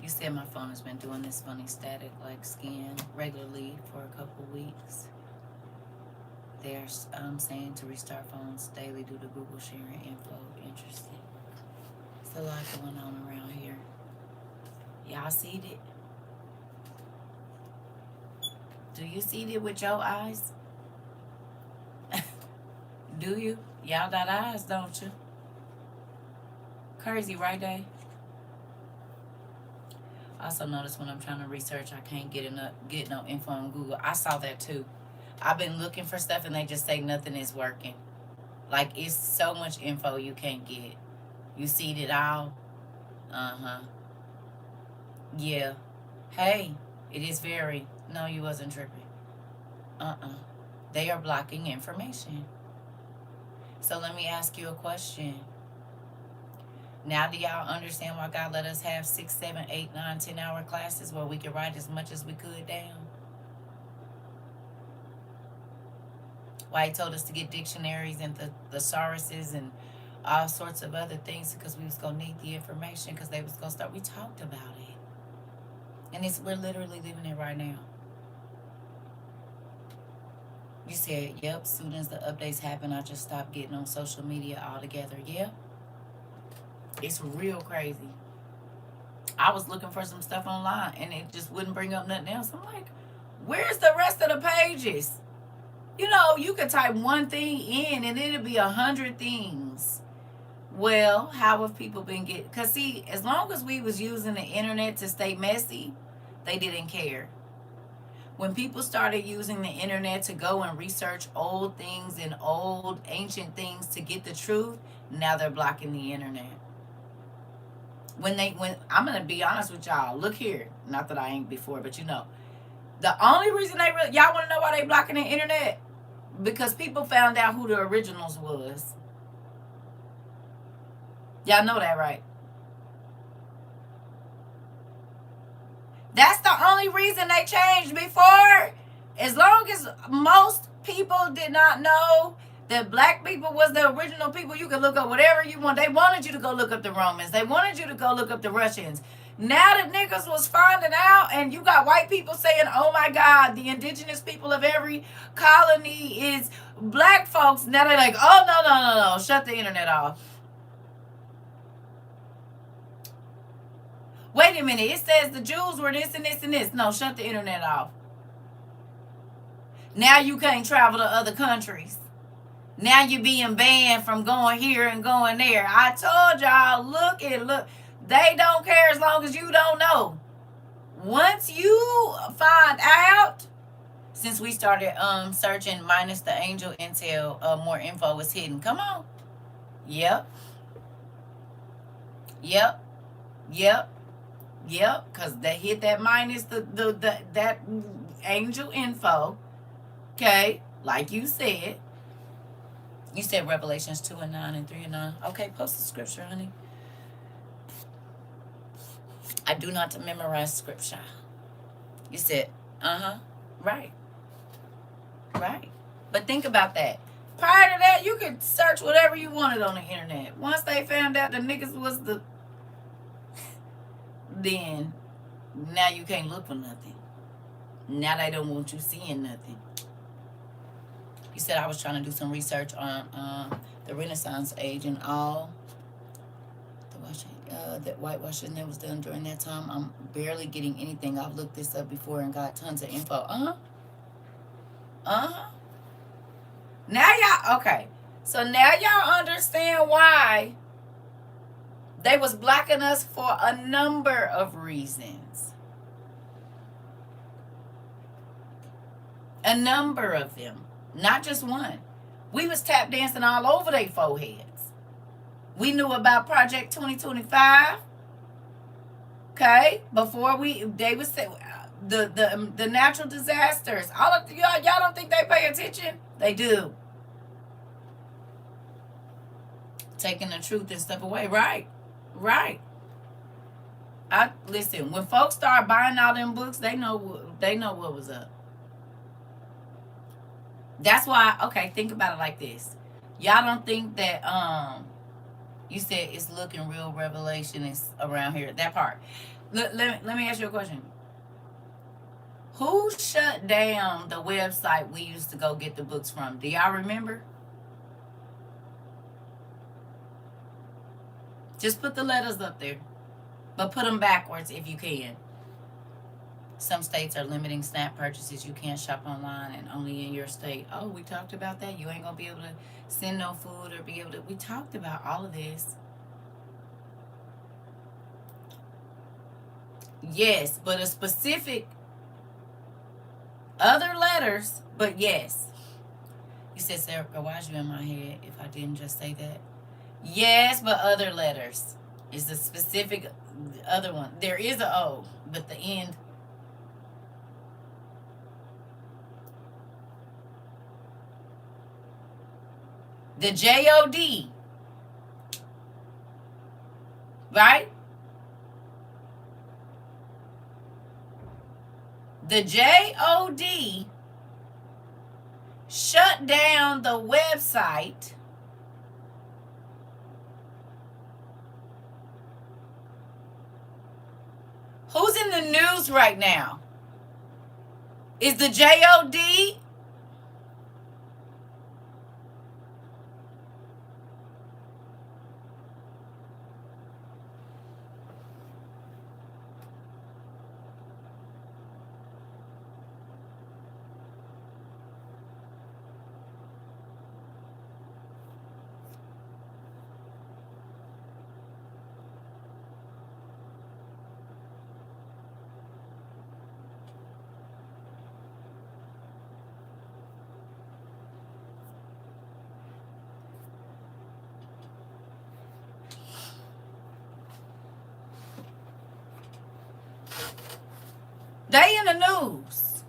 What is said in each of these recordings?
You said my phone has been doing this funny static like scan regularly for a couple weeks. They're saying to restart phones daily due to Google sharing info. Interesting. It's a lot going on around here. Y'all see it? Do you see it with your eyes? Do you? Y'all got eyes, don't you? Crazy, right, Day? Also notice when I'm trying to research, I can't get no info on Google. I saw that too. I've been looking for stuff and they just say nothing is working. Like, it's so much info you can't get. You see it all? Uh-huh. Yeah. Hey, it is very... No, you wasn't tripping. Uh-uh. They are blocking information. So let me ask you a question. Now do y'all understand why God let us have 6, 7, 8, 9, 10-hour classes where we could write as much as we could down? Why he told us to get dictionaries and the thesauruses and all sorts of other things, because we was going to need the information, because they was going to start. We talked about it. And we're literally living it right now. You said, yep, as soon as the updates happen, I just stopped getting on social media altogether. Yeah. It's real crazy. I was looking for some stuff online and it just wouldn't bring up nothing else. I'm like, where's the rest of the pages? You know, you could type one thing in and it'll be 100 things. Well, how have people been getting... Because, see, as long as we was using the internet to stay messy, they didn't care. When people started using the internet to go and research old things and old ancient things to get the truth, now they're blocking the internet. When I'm going to be honest with y'all, look here. Not that I ain't before, but you know. The only reason y'all want to know why they blocking the internet? Because people found out who the originals was. Y'all know that, right? That's the only reason they changed before. As long as most people did not know that black people was the original people, you could look up whatever you want. They wanted you to go look up the Romans. They wanted you to go look up the Russians. Now that niggas was finding out, and you got white people saying, oh my God, the indigenous people of every colony is black folks. Now they're like, oh, no. Shut the internet off. Wait a minute. It says the Jews were this and this and this. No, shut the internet off. Now you can't travel to other countries. Now you're being banned from going here and going there. I told y'all, look. They don't care as long as you don't know. Once you find out, since we started searching minus the angel intel, more info was hidden. Come on. Yep. Because they hit that minus that angel info. Okay, like you said. You said Revelations 2 and 9 and 3 and 9. Okay, post the scripture, honey. I do not memorize scripture. You said, right. But think about that. Prior to that, you could search whatever you wanted on the internet. Once they found out the niggas was the... then now you can't look for nothing. Now they don't want you seeing nothing. You said I was trying to do some research on the Renaissance age and all that whitewashing that was done during that time. I'm barely getting anything. I've looked this up before and got tons of info. Now y'all, okay. So now y'all understand why they was blocking us for a number of reasons. A number of them. Not just one. We was tap dancing all over their foreheads. We knew about Project 2025. Okay? Before they was the natural disasters. All of y'all don't think they pay attention? They do. Taking the truth and stuff away. Right. Listen, when folks start buying all them books, they know what was up. That's why, okay, think about it like this. Y'all don't think that you said it's looking real revelation is around here. That part. Let me ask you a question. Who shut down the website we used to go get the books from? Do y'all remember? Just put the letters up there, but put them backwards if you can. Some states are limiting SNAP purchases. You can't shop online and only in your state. Oh, we talked about that. You ain't gonna be able to send no food or be able to. We talked about all of this. Yes, but a specific other letters, but yes. You said, Sarah, why is you in my head if I didn't just say that? Yes, but other letters. It's a specific other one. There is a O, but the end. The J-O-D. Right? The J-O-D shut down the website who's in the news right now. Is the J-O-D? They in the news.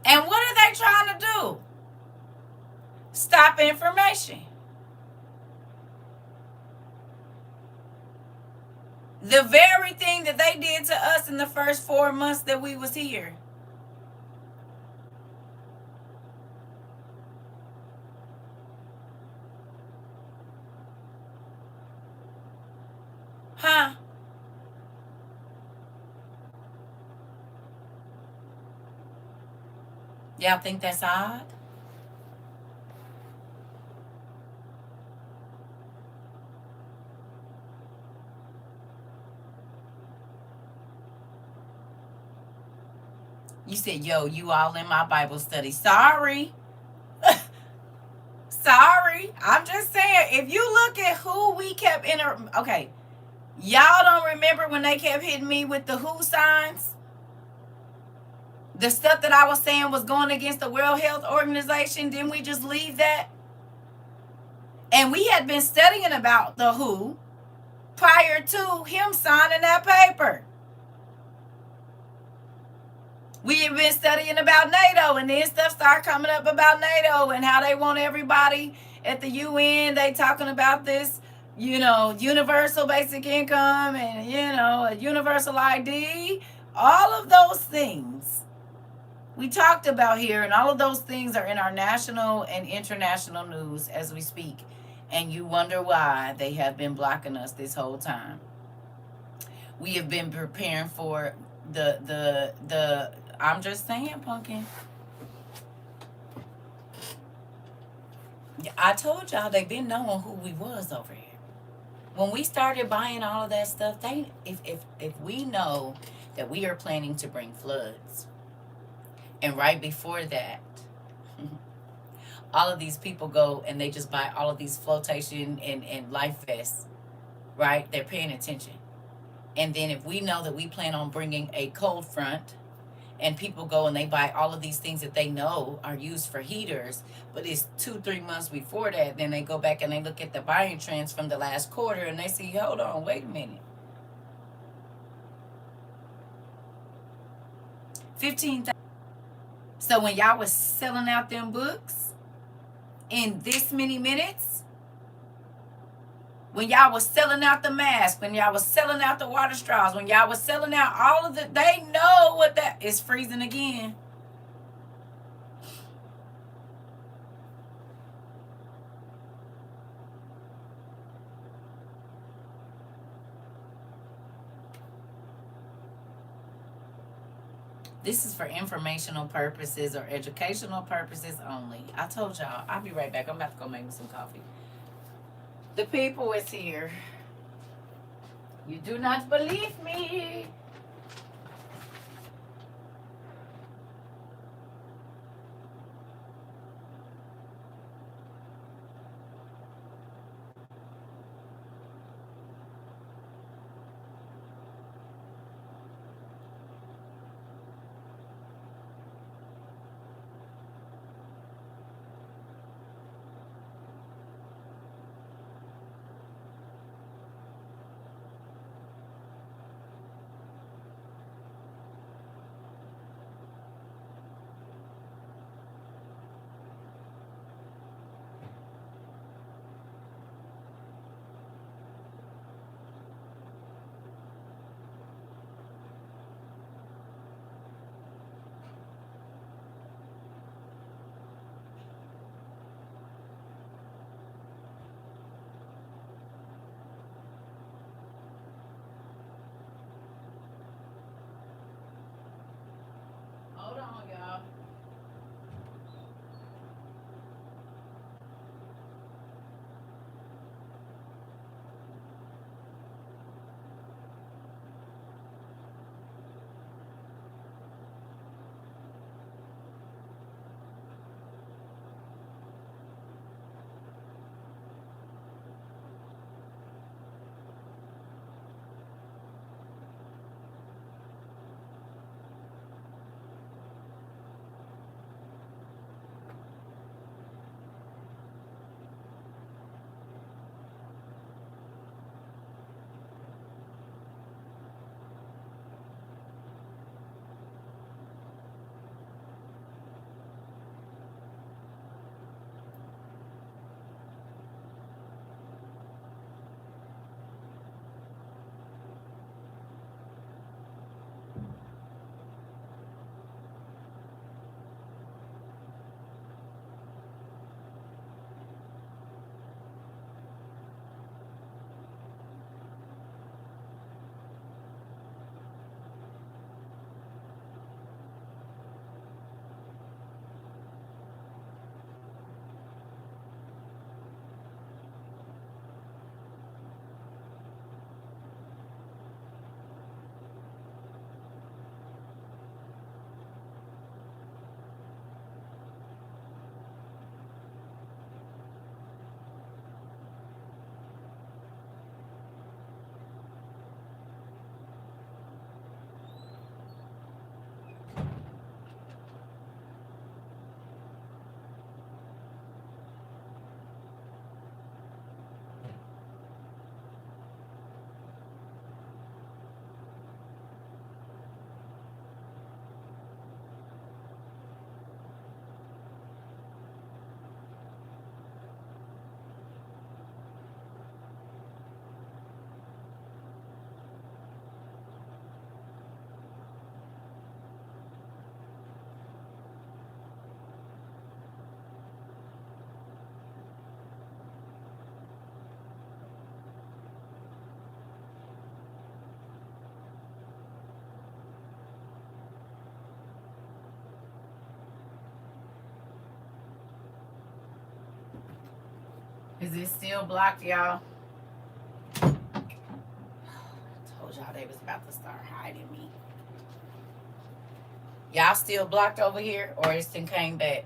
And what are they trying to do? Stop information. The very thing that they did to us in the first 4 months that we was here. Huh? Y'all think that's odd? You said, yo, you all in my Bible study. Sorry. Sorry. I'm just saying, if you look at who we kept in okay. Y'all don't remember when they kept hitting me with the who signs? The stuff that I was saying was going against the World Health Organization. Didn't we just leave that? And we had been studying about the who prior to him signing that paper. We had been studying about NATO, and then stuff started coming up about NATO and how they want everybody at the UN. They talking about this, universal basic income and, a universal ID. All of those things we talked about here, and all of those things are in our national and international news as we speak. And you wonder why they have been blocking us this whole time. We have been preparing for the I'm just saying, Pumpkin. I told y'all they've been knowing who we was over here. When we started buying all of that stuff, if we know that we are planning to bring floods, and right before that, all of these people go and they just buy all of these flotation and life vests, right? They're paying attention. And then if we know that we plan on bringing a cold front, and people go and they buy all of these things that they know are used for heaters, but it's 2-3 months before that, then they go back and they look at the buying trends from the last quarter and they see, hold on, wait a minute. 15,000. So when y'all was selling out them books in this many minutes, when y'all was selling out the masks, when y'all was selling out the water straws, when y'all was selling out all of they know what that is. Freezing again. This is for informational purposes or educational purposes only. I told y'all, I'll be right back. I'm about to go make me some coffee. The people is here. You do not believe me. Hold on, y'all. Is it still blocked, y'all? Told y'all they was about to start hiding me. Y'all still blocked over here, or it's then came back?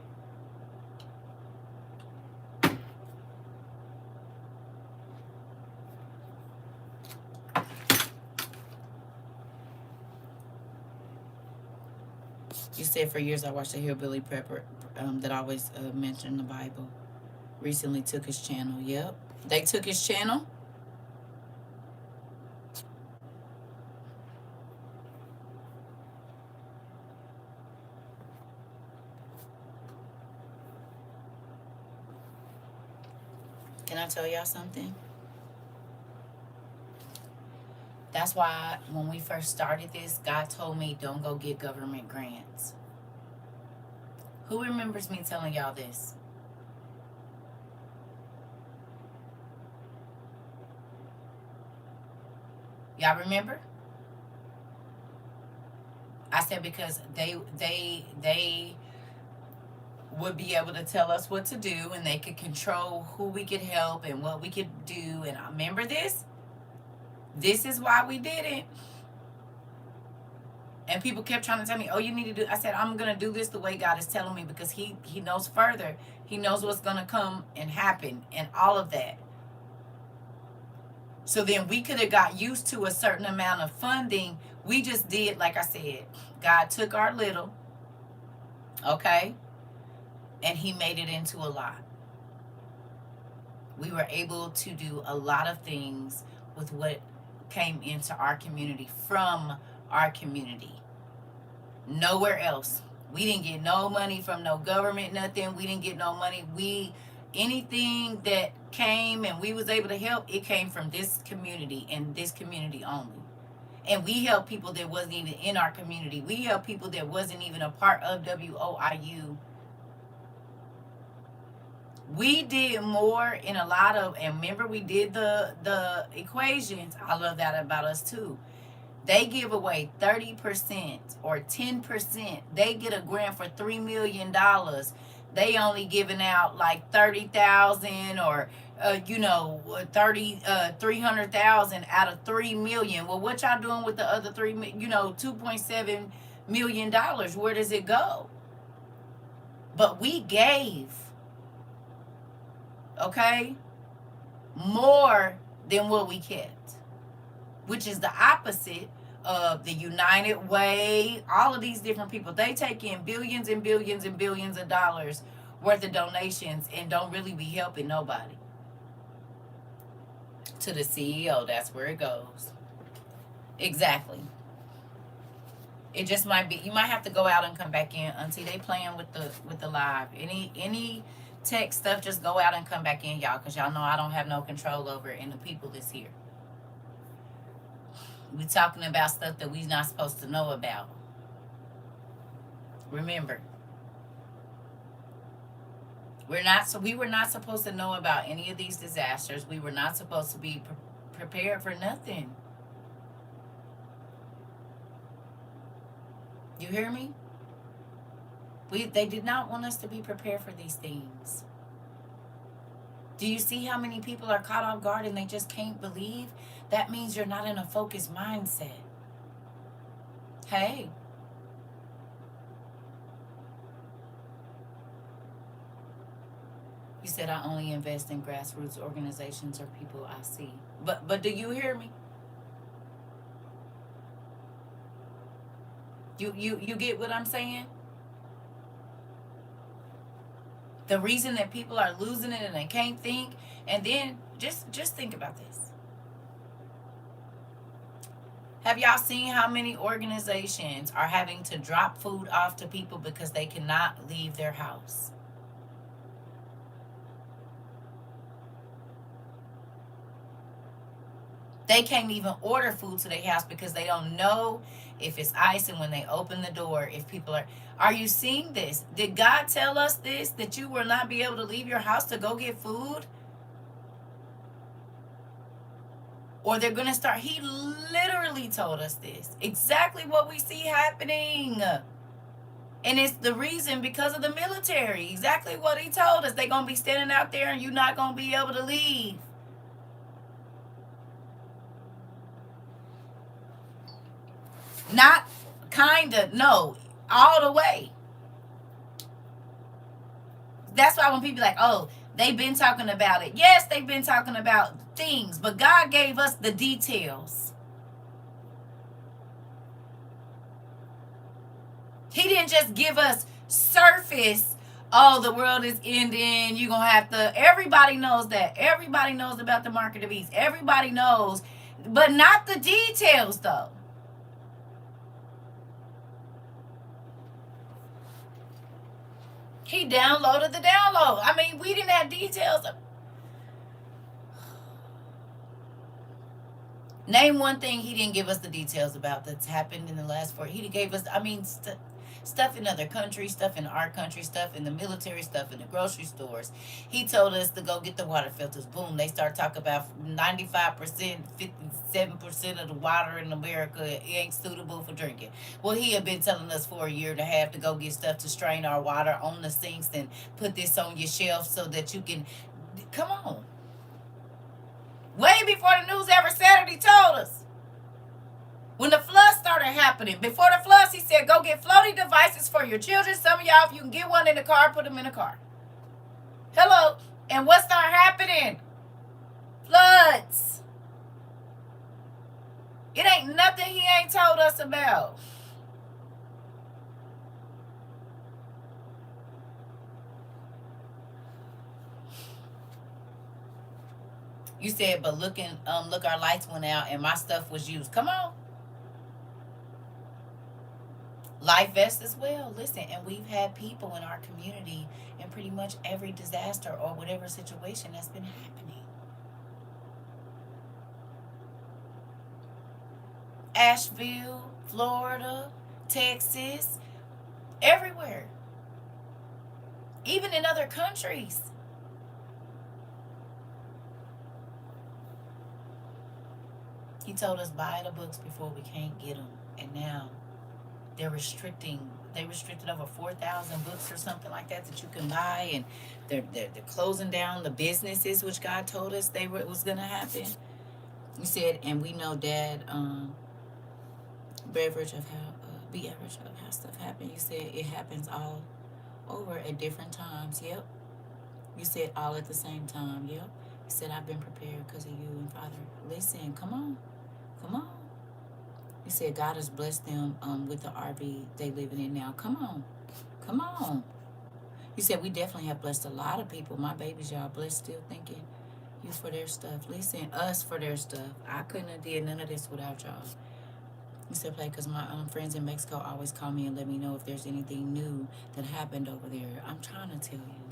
You said for years I watched a hillbilly prepper that always mentioned the Bible. Recently took his channel. Yep. They took his channel? Can I tell y'all something? That's why when we first started this, God told me don't go get government grants. Who remembers me telling y'all this? Y'all remember? I said because they would be able to tell us what to do, and they could control who we could help and what we could do. And I remember this. This is why we did it. And people kept trying to tell me, "Oh, you need to do." I said, "I'm gonna do this the way God is telling me because He knows further. He knows what's gonna come and happen and all of that." So then we could have got used to a certain amount of funding. We just did, like I said, God took our little, okay, and He made it into a lot. We were able to do a lot of things with what came into our community from our community. Nowhere else. We didn't get no money from no government, nothing. We didn't get no money. Anything that came and we was able to help, it came from this community and this community only. And we helped people that wasn't even in our community. We helped people that wasn't even a part of WOIU. We did more in a lot of, and remember we did the equations. I love that about us too. They give away 30% or 10%. They get a grant for $3 million. They only giving out like 30,000 or 300,000 out of 3 million. Well, what y'all doing with the other 2.7 million dollars? Where does it go? But we gave, okay, more than what we kept, which is the opposite of the United Way. All of these different people, they take in billions and billions and billions of dollars worth of donations and don't really be helping nobody. To the CEO, that's where it goes. Exactly. It just might be, you might have to go out and come back in until they playing with the live. Any tech stuff, just go out and come back in, y'all, because y'all know I don't have no control over it and the people that's here. We talking about stuff that we not supposed to know about. Remember, we were not supposed to know about any of these disasters. We were not supposed to be prepared for nothing. You hear me? They did not want us to be prepared for these things. Do you see how many people are caught off guard and they just can't believe? That means you're not in a focused mindset. Hey. You said I only invest in grassroots organizations or people I see. But do you hear me? You get what I'm saying? The reason that people are losing it and they can't think, and then just think about this. Have y'all seen how many organizations are having to drop food off to people because they cannot leave their house? They can't even order food to their house because they don't know if it's ice, and when they open the door, if people are you seeing this? Did God tell us this, that you will not be able to leave your house to go get food? Or they're going to start, He literally told us this. Exactly what we see happening. And it's the reason because of the military. Exactly what He told us. They're going to be standing out there and you're not going to be able to leave. Not kinda, no, all the way. That's why when people like, oh, they've been talking about it. Yes, they've been talking about things, but God gave us the details. He didn't just give us surface, oh, the world is ending, you're going to have to, everybody knows that. Everybody knows about the mark of the beast. Everybody knows, but not the details, though. He downloaded the download. I mean, we didn't have details. Name one thing He didn't give us the details about that's happened in the last 4. He gave us, I mean, stuff in other countries, stuff in our country, stuff in the military, stuff in the grocery stores. He told us to go get the water filters. Boom, they start talking about 95%, 57% of the water in America ain't suitable for drinking. Well, he had been telling us for a year and a half to go get stuff to strain our water on the sinks and put this on your shelf so that you can. Come on. Way before the news ever said it, he told us. When the floods started happening, before the floods, he said, go get floating devices for your children. Some of y'all, if you can get one in the car, put them in the car. Hello. And what started happening? Floods. It ain't nothing he ain't told us about. You said, but look, our lights went out and my stuff was used. Come on. Life vests as well. Listen, and we've had people in our community in pretty much every disaster or whatever situation that's been happening. Asheville, Florida, Texas, everywhere. Even in other countries. He told us buy the books before we can't get them. And now they restricted over 4,000 books or something like that you can buy, and they're closing down the businesses, which God told us was going to happen. You said, and we know Dad be average of how stuff happen. You said it happens all over at different times. Yep. You said all at the same time. Yep. You said I've been prepared because of you and Father. Listen, come on. You said God has blessed them with the RV they living in now. Come on. You said we definitely have blessed a lot of people. My babies, y'all blessed, still thinking you for their stuff. Listen, us for their stuff. I couldn't have did none of this without y'all. You said play because my friends in Mexico always call me and let me know if there's anything new that happened over there. I'm trying to tell you.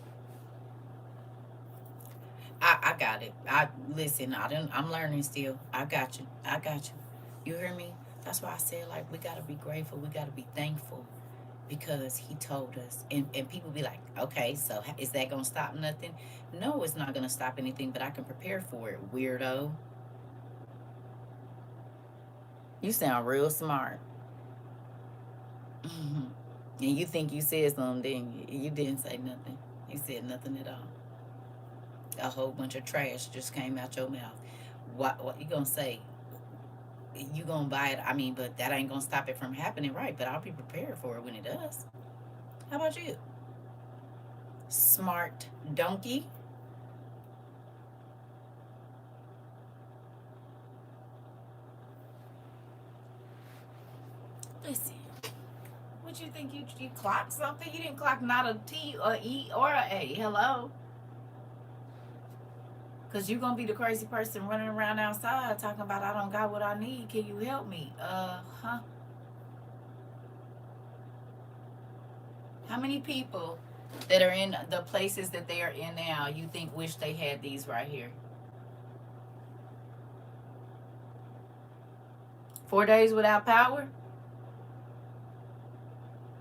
I got it. I'm learning still. I got you. You hear me? That's why I said, like, we got to be grateful. We got to be thankful because he told us. And people be like, okay, so is that going to stop nothing? No, it's not going to stop anything, but I can prepare for it, weirdo. You sound real smart. And you think you said something, didn't you? You didn't say nothing. You said nothing at all. A whole bunch of trash just came out your mouth. What you going to say? You gonna buy it, but that ain't gonna stop it from happening, right? But I'll be prepared for it when it does. How about you? Smart donkey. Listen, what you think you clocked something? You didn't clock not a T or E or a A. Hello? Because you're going to be the crazy person running around outside talking about, I don't got what I need. Can you help me? How many people that are in the places that they are in now you think wish they had these right here? 4 days without power?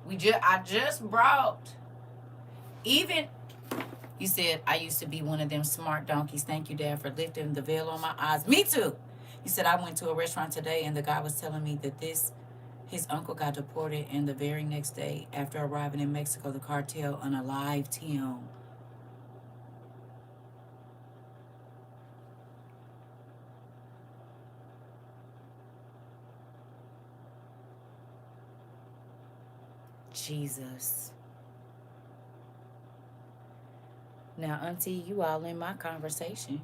I just brought, even... You said, I used to be one of them smart donkeys. Thank you, Dad, for lifting the veil on my eyes. Me too. You said, I went to a restaurant today, and the guy was telling me that his uncle got deported, and the very next day, after arriving in Mexico, the cartel unalived him. Jesus. Now, Auntie, you all in my conversation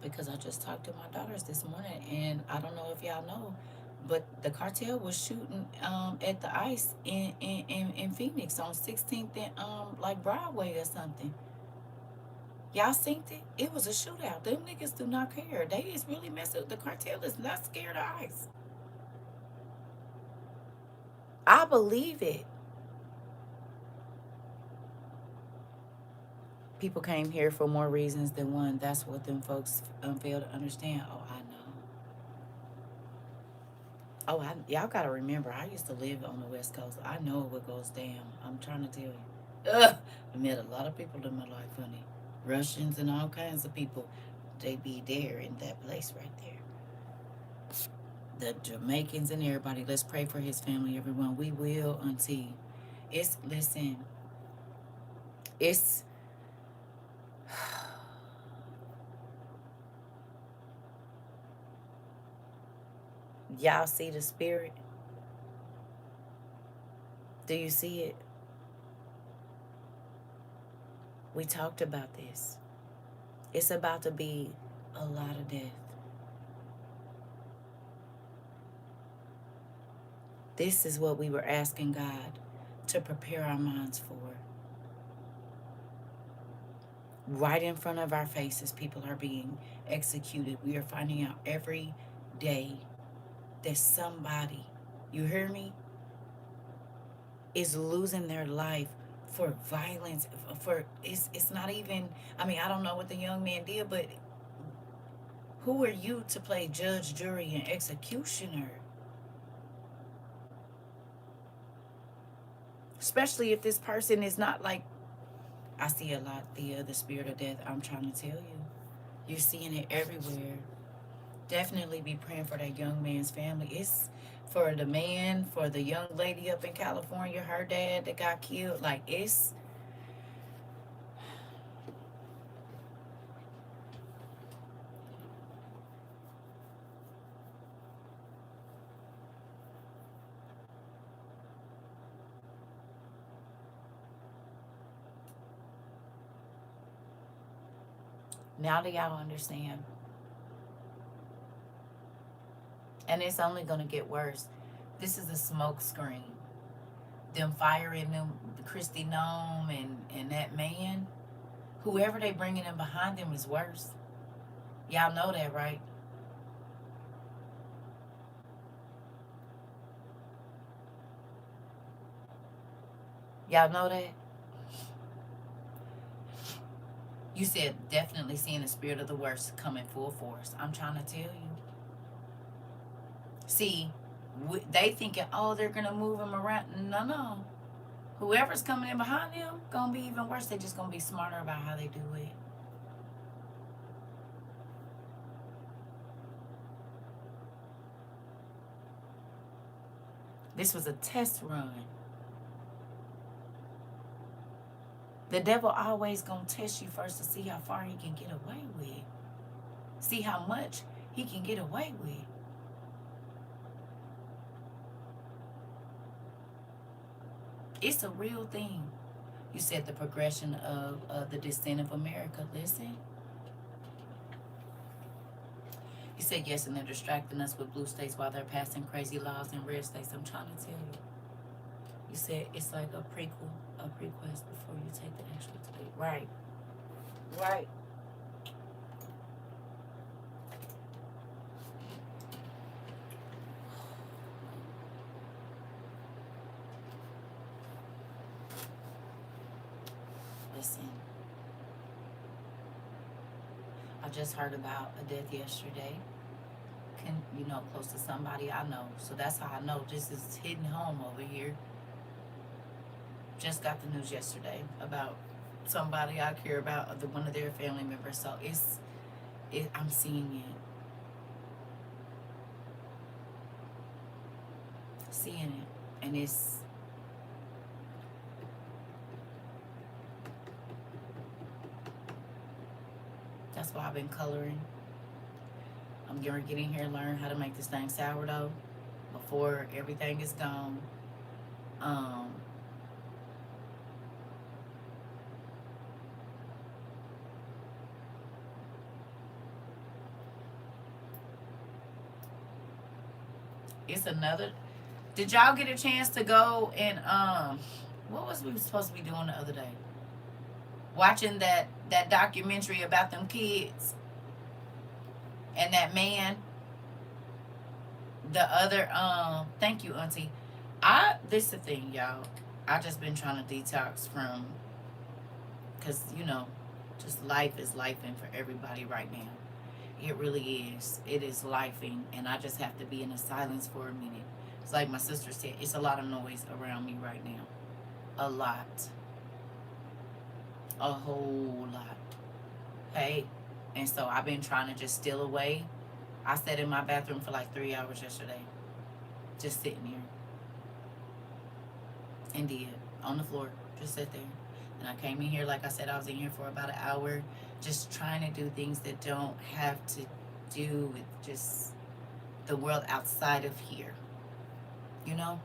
because I just talked to my daughters this morning, and I don't know if y'all know, but the cartel was shooting at the ICE in Phoenix on 16th and like Broadway or something. Y'all seen it? It was a shootout. Them niggas do not care. They is really messing with the cartel. Is not scared of ICE. I believe it. People came here for more reasons than one. That's what them folks fail to understand. Oh, I know. Oh, y'all gotta remember, I used to live on the West Coast. I know what goes down. I'm trying to tell you. Ugh, I met a lot of people in my life, honey. Russians and all kinds of people. They be there in that place right there. The Jamaicans and everybody. Let's pray for his family, everyone. We will, auntie. Listen, it's, y'all see the spirit? Do you see it? We talked about this. It's about to be a lot of death. This is what we were asking God to prepare our minds for. Right in front of our faces, people are being executed. We are finding out every day that somebody, you hear me, is losing their life for violence. It's not even, I mean, I don't know what the young man did, but who are you to play judge, jury, and executioner? Especially if this person is not like, I see a lot, the spirit of death. I'm trying to tell you. You're seeing it everywhere. Definitely be praying for that young man's family. It's for the man, for the young lady up in California, her dad that got killed. Like, it's, now that y'all understand. And it's only going to get worse. This is a smoke screen. Them firing them, Christy Nome and that man, whoever they bringing in behind them is worse. Y'all know that, right? Y'all know that? You said definitely seeing the spirit of the worst coming full force. I'm trying to tell you. See, they thinking, oh, they're going to move him around. No, no. Whoever's coming in behind them, going to be even worse. They're just going to be smarter about how they do it. This was a test run. The devil always going to test you first to see how far he can get away with. See how much he can get away with. It's a real thing. You said the progression of the descent of America. Listen. You said yes, and they're distracting us with blue states while they're passing crazy laws in red states. I'm trying to tell you. You said it's like a prequel, a prequest before you take the actual debate. Right. Right. Listen. I just heard about a death yesterday. Close to somebody I know. So that's how I know this is hitting home over here. Just got the news yesterday about somebody I care about, one of their family members. So I'm seeing it. Seeing it. And that's why I've been coloring. I'm going to get in here and learn how to make this thing sourdough before everything is gone. It's another. Did y'all get a chance to go and what was we supposed to be doing the other day? Watching that documentary about them kids and that man. The other thank you, auntie. This is the thing, y'all. I just been trying to detox from, because just life is life and for everybody right now. It really is. It is lifing, and I just have to be in a silence for a minute. It's like my sister said, it's a lot of noise around me right now. A lot. A whole lot. Hey? And so I've been trying to just steal away. I sat in my bathroom for like 3 hours yesterday. Just sitting here. And did. On the floor. Just sit there. And I came in here, like I said, I was in here for about an hour. Just trying to do things that don't have to do with just the world outside of here. You know?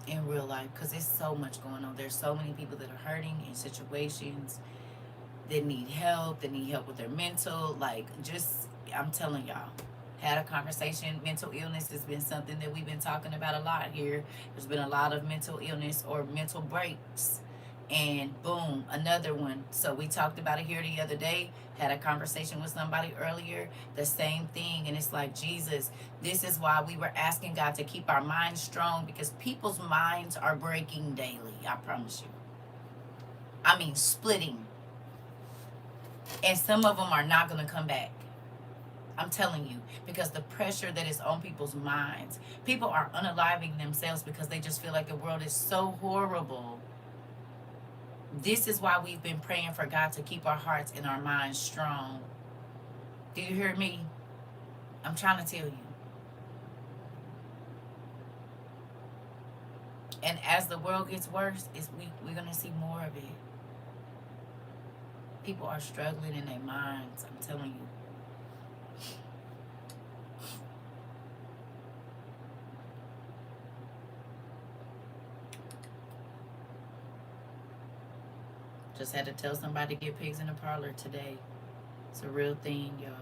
In real life. Because there's so much going on. There's so many people that are hurting in situations that need help with their mental. Like, just, I'm telling y'all. Had a conversation. Mental illness has been something that we've been talking about a lot here. There's been a lot of mental illness or mental breaks. And boom, another one. So we talked about it here the other day. Had a conversation with somebody earlier. The same thing. And it's like, Jesus, this is why we were asking God to keep our minds strong, because people's minds are breaking daily. I promise you. I mean, splitting. And some of them are not going to come back. I'm telling you, because the pressure that is on people's minds. People are unaliving themselves because they just feel like the world is so horrible. This is why we've been praying for God to keep our hearts and our minds strong. Do you hear me? I'm trying to tell you. And as the world gets worse, we're going to see more of it. People are struggling in their minds. I'm telling you. Just had to tell somebody to get pigs in the parlor today. It's a real thing, y'all.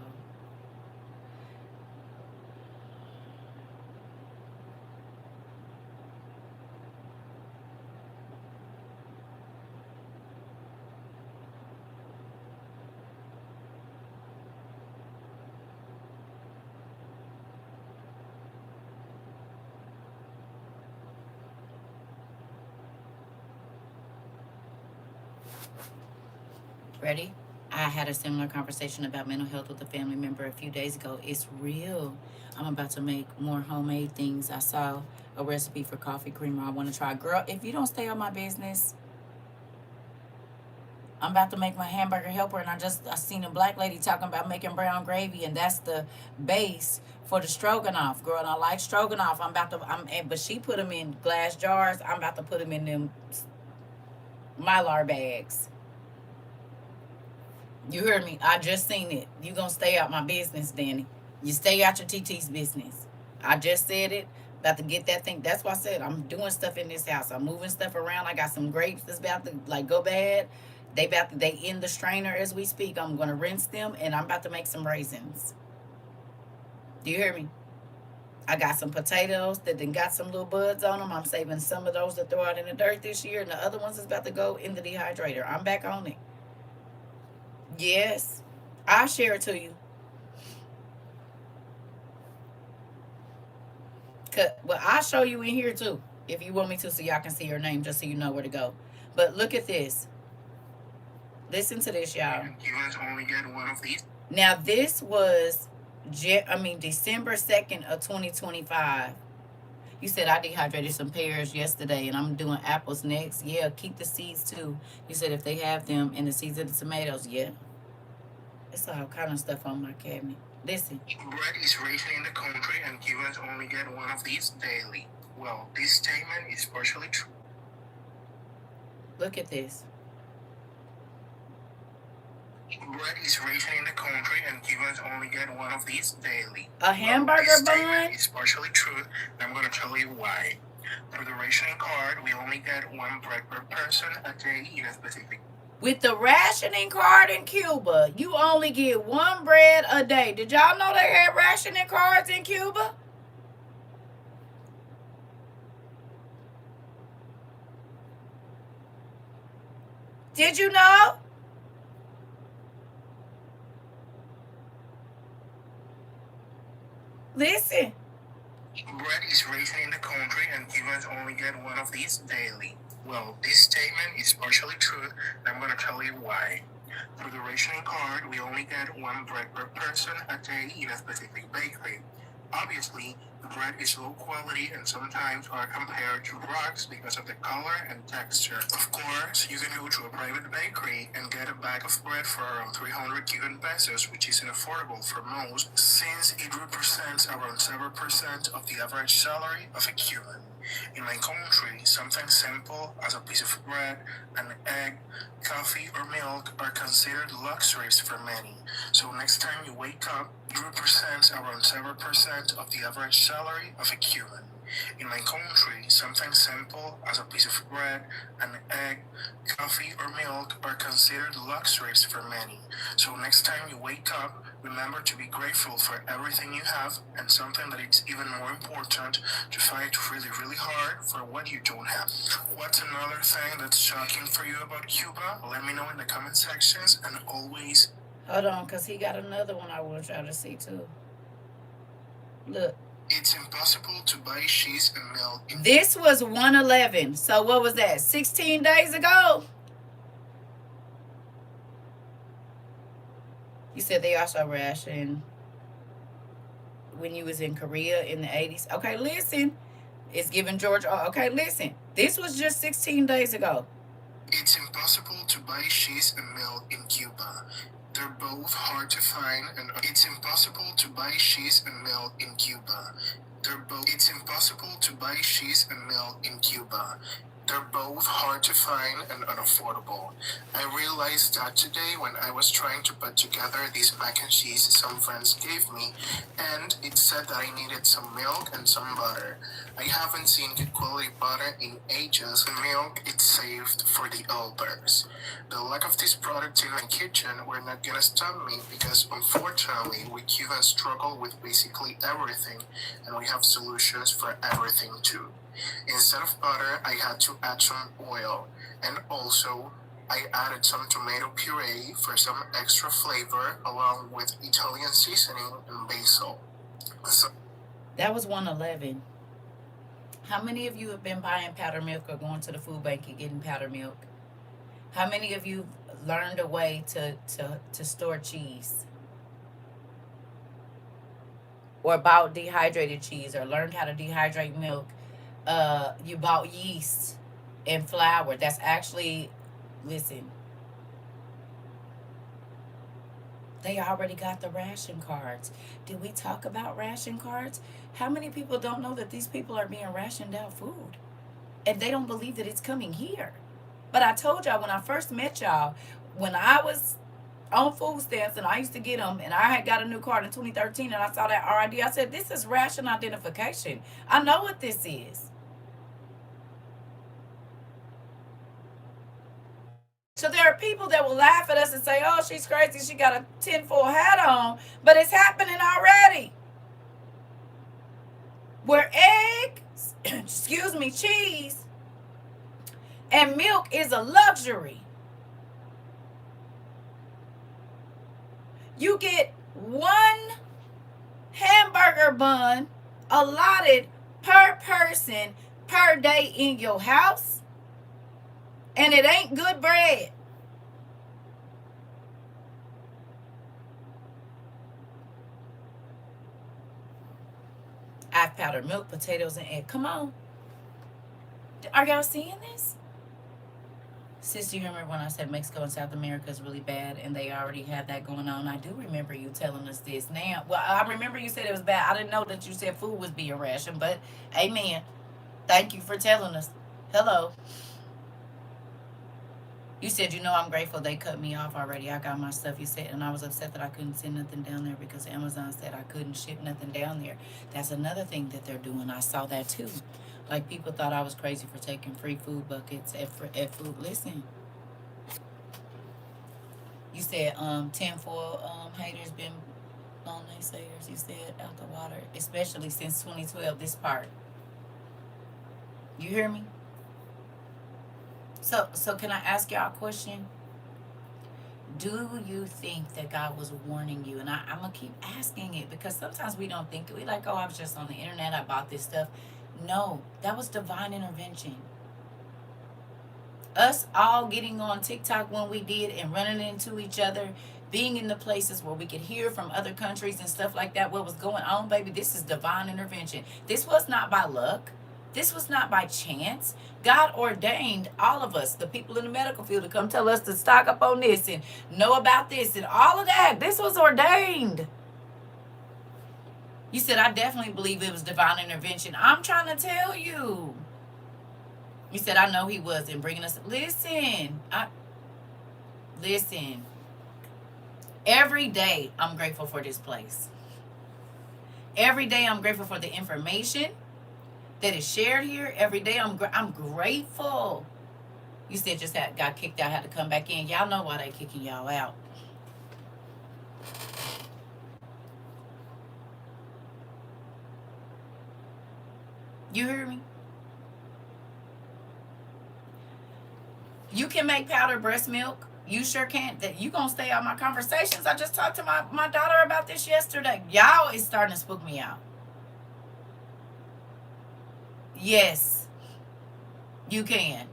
Ready? I had a similar conversation about mental health with a family member a few days ago. It's real. I'm about to make more homemade things. I saw a recipe for coffee creamer I want to try. Girl, if you don't stay on my business, I'm about to make my hamburger helper, and I seen a black lady talking about making brown gravy, and that's the base for the stroganoff. Girl, and I like stroganoff. But she put them in glass jars. I'm about to put them in them Mylar bags. You heard me. I just seen it. You gonna stay out my business, Danny. You stay out your TT's business. I just said it. About to get that thing. That's why I said I'm doing stuff in this house. I'm moving stuff around. I got some grapes that's about to like go bad. They in the strainer as we speak. I'm gonna rinse them, and I'm about to make some raisins. Do you hear me? I got some potatoes that then got some little buds on them. I'm saving some of those to throw out in the dirt this year, and the other ones is about to go in the dehydrator. I'm back on it. Yes, I'll share it to you. Well, I'll show you in here too, if you want me to, so y'all can see her name, just so you know where to go. But look at this. Listen to this, y'all. You guys only get one of these. Now, this was, December 2nd of 2025. You said I dehydrated some pears yesterday, and I'm doing apples next. Yeah, keep the seeds too. You said if they have them, and the seeds of the tomatoes, yeah. It's all kind of stuff on my cabinet. Listen. Bread is raising in the country, and Cubans only get one of these daily. Well, this statement is partially true. Look at this. Bread is raising in the country, and Cubans only get one of these daily. A hamburger bun? This statement is partially true, and I'm going to tell you why. Through the rationing card, we only get one bread per person a day in a specific. With the rationing card in Cuba, you only get one bread a day. Did y'all know they had rationing cards in Cuba? Did you know? Listen. Bread is raising in the country, and Cubans only get one of these daily. Well, this statement is partially true, and I'm going to tell you why. Through the rationing card, we only get one bread per person a day in a specific bakery. Obviously, the bread is low quality and sometimes are compared to rocks because of the color and texture. Of course, you can go to a private bakery and get a bag of bread for around 300 Cuban pesos, which isn't affordable for most, since it represents around 7% of the average salary of a Cuban. In my country, something simple as a piece of bread, an egg, coffee, or milk are considered luxuries for many. So next time you wake up, it represents around 7% of the average salary of a Cuban. In my country, something simple as a piece of bread, an egg, coffee, or milk are considered luxuries for many. So next time you wake up, remember to be grateful for everything you have and something that it's even more important to fight really, really hard for what you don't have. What's another thing that's shocking for you about Cuba? Let me know in the comment sections and always. Hold on, because he got another one I want y'all to see too. Look. It's impossible to buy cheese and milk. This was 111. So what was that? 16 days ago? You said they also ration when you was in Korea in the 80s. Okay, listen. It's giving George. Oh, okay, listen. This was just 16 days ago. It's impossible to buy cheese and milk in Cuba. They're both hard to find and it's impossible to buy cheese and milk in Cuba. It's impossible to buy cheese and milk in Cuba. They're both hard to find and unaffordable. I realized that today when I was trying to put together this mac and cheese some friends gave me, and it said that I needed some milk and some butter. I haven't seen good quality butter in ages. The milk it's saved for the elders. The lack of this product in my kitchen were not gonna stop me because unfortunately we Cubans struggle with basically everything and we have solutions for everything too. Instead of butter, I had to add some oil, and also I added some tomato puree for some extra flavor along with Italian seasoning and basil. So That was 111. How many of you have been buying powdered milk or going to the food bank and getting powdered milk? How many of you learned a way to store cheese? Or bought dehydrated cheese or learned how to dehydrate milk? You bought yeast and flour. That's actually, listen, they already got the ration cards. Did we talk about ration cards? How many people don't know that these people are being rationed out food? And they don't believe that it's coming here. But I told y'all when I first met y'all, when I was on food stamps and I used to get them, and I had got a new card in 2013 and I saw that RID, I said, this is ration identification. I know what this is. So there are people that will laugh at us and say, oh, she's crazy. She got a tinfoil hat on. But it's happening already. Where eggs, excuse me, cheese, and milk is a luxury. You get one hamburger bun allotted per person per day in your house, and it ain't good bread. I've powdered milk, potatoes, and egg. Come on. Are y'all seeing this? Sis, you remember when I said Mexico and South America is really bad and they already have that going on? I do remember you telling us this. Now, well, I remember you said it was bad. I didn't know that you said food was being rationed, but amen. Thank you for telling us. Hello. You said, I'm grateful they cut me off already. I got my stuff. You said, and I was upset that I couldn't send nothing down there because Amazon said I couldn't ship nothing down there. That's another thing that they're doing. I saw that too. Like people thought I was crazy for taking free food buckets at food. Listen, you said tinfoil haters been on naysayers. You said out the water, especially since 2012. This part, you hear me? So can I ask y'all a question? Do you think that God was warning you? And I'm gonna keep asking it because sometimes we don't think it. We like, oh, I was just on the internet. I bought this stuff. No, that was divine intervention. Us all getting on TikTok when we did and running into each other, being in the places where we could hear from other countries and stuff like that, what was going on, baby, this is divine intervention. This was not by luck. This was not by chance. God ordained all of us, the people in the medical field, to come tell us to stock up on this and know about this and all of that. This was ordained. You said, I definitely believe it was divine intervention. I'm trying to tell you. You said, I know he was in bringing us. Listen. Every day, I'm grateful for this place. Every day, I'm grateful for the information that is shared here. Every day, I'm grateful. You said just got kicked out, had to come back in. Y'all know why they kicking y'all out. You hear me? You can make powdered breast milk. You sure can't. That you gonna stay out my conversations. I just talked to my daughter about this yesterday. Y'all is starting to spook me out. Yes, you can.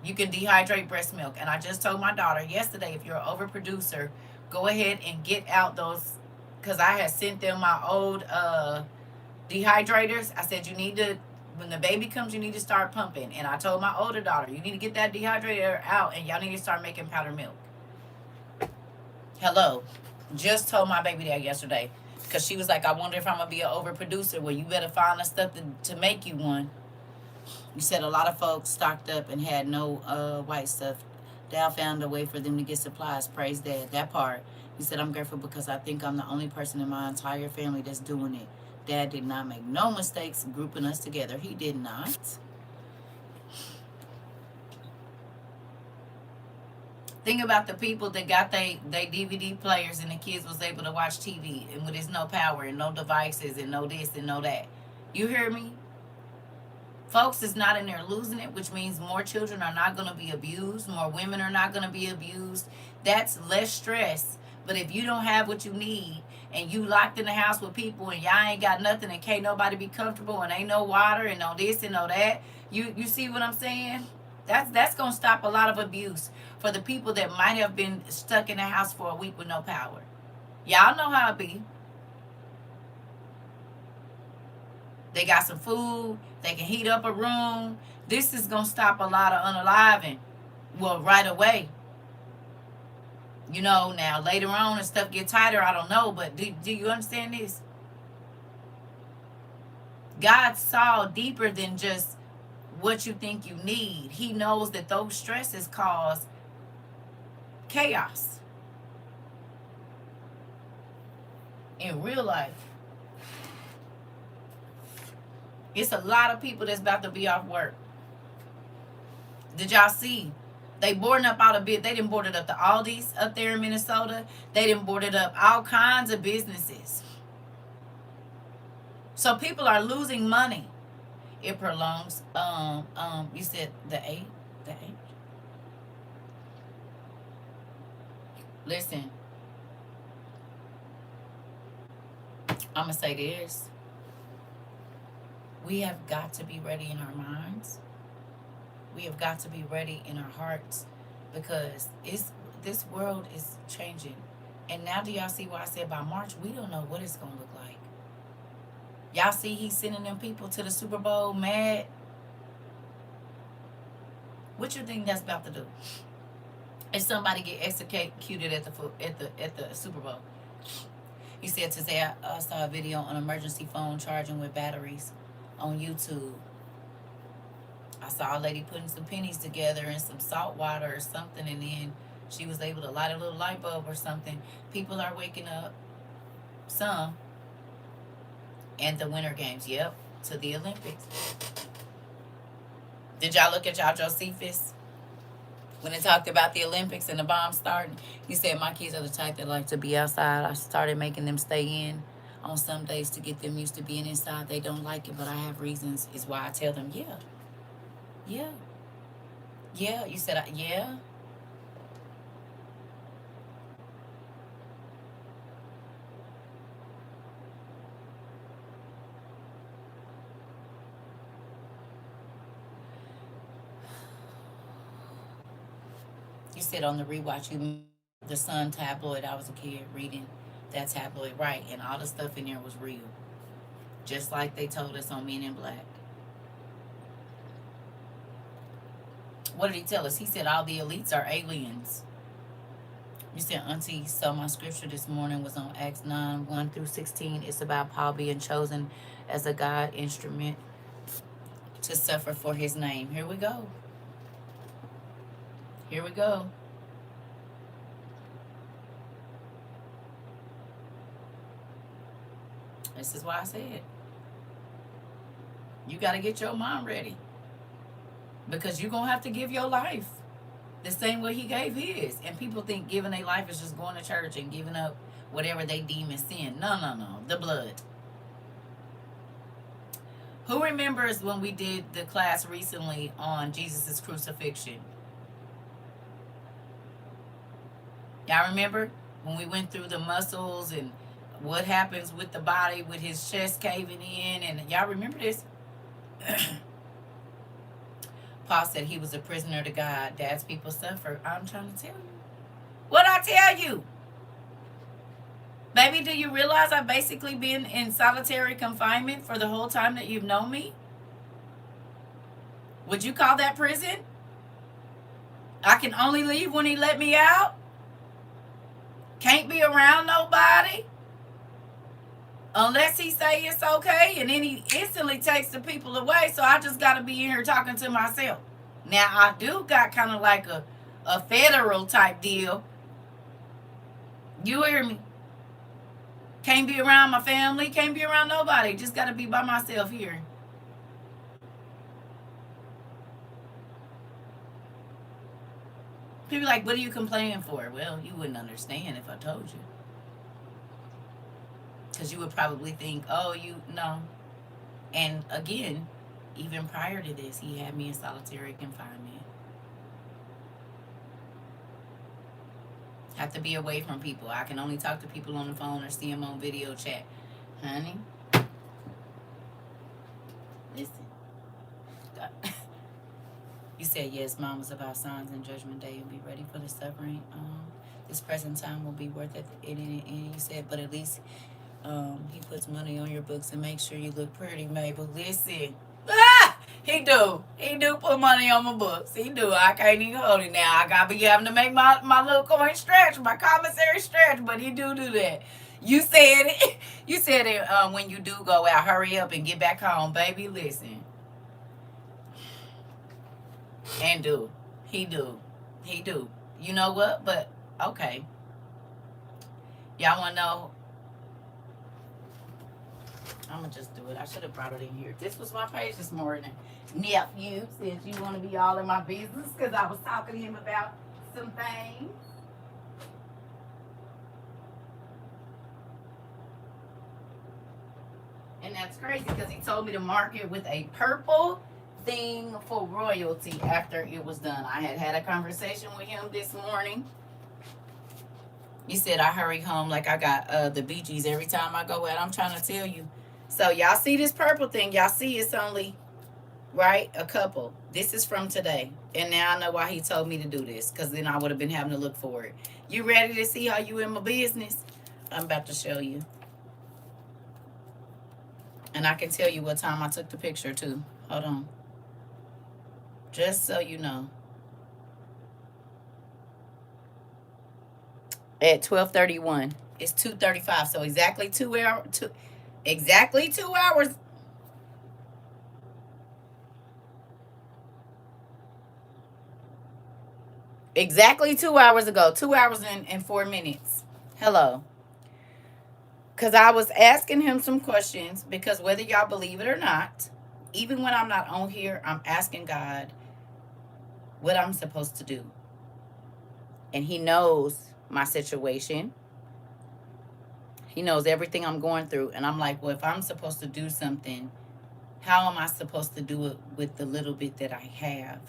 You can dehydrate breast milk. And I just told my daughter yesterday, if you're an overproducer, go ahead and get out those, because I had sent them my old dehydrators. I said, you need to, when the baby comes, you need to start pumping. And I told my older daughter, you need to get that dehydrator out and y'all need to start making powdered milk. Hello. Just told my baby that yesterday. Because she was like, I wonder if I'm going to be an overproducer. Well, you better find the stuff to make you one. You said a lot of folks stocked up and had no white stuff. Dad found a way for them to get supplies. Praise Dad. That part. He said, I'm grateful because I think I'm the only person in my entire family that's doing it. Dad did not make no mistakes grouping us together. He did not. Think about the people that got they DVD players and the kids was able to watch TV and with there's no power and no devices and no this and no that. You hear me? Folks is not in there losing it, which means more children are not going to be abused. More women are not going to be abused. That's less stress. But if you don't have what you need and you locked in the house with people and y'all ain't got nothing and can't nobody be comfortable and ain't no water and no this and no that, you see what I'm saying? That's going to stop a lot of abuse for the people that might have been stuck in the house for a week with no power. Y'all know how it be. They got some food. They can heat up a room. This is going to stop a lot of unaliving. Well, right away. You know, now later on and stuff get tighter, I don't know. But do you understand this? God saw deeper than just what you think you need. He knows that those stresses cause chaos in real life. It's a lot of people that's about to be off work. Did y'all see? They boarding up out a bit. They done boarded up the Aldi's up there in Minnesota. They done boarded up all kinds of businesses. So people are losing money. It prolongs. You said the 8th. The 8th. Listen. I'm gonna say this. We have got to be ready in our minds. We have got to be ready in our hearts because this world is changing. And now do y'all see why I said by March, we don't know what it's going to look like. Y'all see he's sending them people to the Super Bowl mad? What you think that's about to do? If somebody get executed at the Super Bowl. He said today I saw a video on emergency phone charging with batteries on YouTube. I saw a lady putting some pennies together and some salt water or something, and then she was able to light a little light bulb or something. People are waking up. Some. And the Winter Games, yep, to the Olympics. Did y'all look at y'all Josephus? When it talked about the Olympics and the bombs starting, he said, my kids are the type that like to be outside. I started making them stay in on some days to get them used to being inside. They don't like it, but I have reasons. Is why I tell them, yeah. You said, yeah. You said on the rewatch, you the Sun tabloid. I was a kid reading that tabloid, right? And all the stuff in there was real, just like they told us on Men in Black. What did he tell us? He said all the elites are aliens. You said, Auntie, so my scripture this morning was on Acts 9 1 through 16. It's about Paul being chosen as a God instrument to suffer for his name. Here we go. Here we go. This is why I said you got to get your mind ready, because you're going to have to give your life the same way he gave his. And people think giving their life is just going to church and giving up whatever they deem as sin. No, no, no. The blood. Who remembers when we did the class recently on Jesus' crucifixion? Y'all remember when we went through the muscles and what happens with the body with his chest caving in? And y'all remember this? Paul said he was a prisoner to God. Dad's people suffer. I'm trying to tell you. What'd I tell you? Baby, do you realize I've basically been in solitary confinement for the whole time that you've known me? Would you call that prison? I can only leave when he let me out? Can't be around nobody? Unless he say it's okay, and then he instantly takes the people away, so I just got to be in here talking to myself. Now, I do got kind of like a federal type deal. You hear me? Can't be around my family, can't be around nobody. Just got to be by myself here. People like, what are you complaining for? Well, you wouldn't understand if I told you. Because you would probably think, oh, you know. And again, even prior to this, he had me in solitary confinement. Have to be away from people. I can only talk to people on the phone or see them on video chat. Honey, listen. You said, yes, Mom was about signs and judgment day and be ready for the suffering. This present time will be worth it. And you said, but at least he puts money on your books and makes sure you look pretty, Mabel. Listen. He do put money on my books. He do. I can't even hold it now. I gotta be having to make my little coin stretch, my commissary stretch, but he do that. You said it. You said it when you do go out. Hurry up and get back home, baby. Listen. And do. He do. You know what? But, okay. Y'all want to know? I'm going to just do it. I should have brought it in here. This was my page this morning. Nephew, since you want to be all in my business, because I was talking to him about some things. And that's crazy because he told me to mark it with a purple thing for royalty after it was done. I had a conversation with him this morning. He said I hurry home like I got the Bee Gees every time I go out. I'm trying to tell you. So y'all see this purple thing. Y'all see it's only, right, a couple. This is from today. And now I know why he told me to do this, because then I would have been having to look for it. You ready to see how you in my business? I'm about to show you. And I can tell you what time I took the picture too. Hold on. Just so you know. At 12:31. It's 2:35. So exactly 2 hours. Exactly 2 hours. Exactly 2 hours ago. 2 hours and 4 minutes. Hello. Because I was asking him some questions, because whether y'all believe it or not, even when I'm not on here, I'm asking God what I'm supposed to do. And he knows my situation. He knows everything I'm going through. And I'm like, well, if I'm supposed to do something, how am I supposed to do it with the little bit that I have?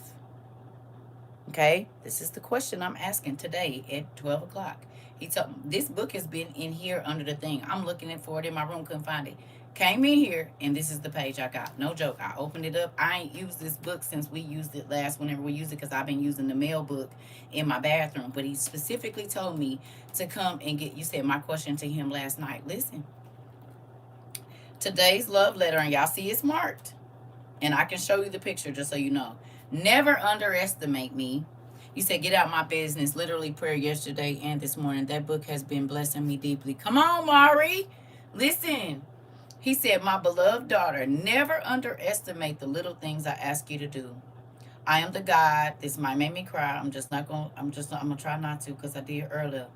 Okay? This is the question I'm asking today at 12 o'clock. He told me, this book has been in here under the thing. I'm looking for it in my room, couldn't find it. Came in here, and this is the page I got. No joke. I opened it up. I ain't used this book since we used it last, whenever we used it, because I've been using the mail book in my bathroom. But he specifically told me to come and get, you said my question to him last night. Listen, today's love letter, and y'all see it's marked. And I can show you the picture just so you know. Never underestimate me. You said, get out my business. Literally prayer yesterday and this morning. That book has been blessing me deeply. Come on, Mari. Listen. He said, my beloved daughter, never underestimate the little things I ask you to do. I am the God. This might make me cry. I'm gonna try not to, because I did earlier.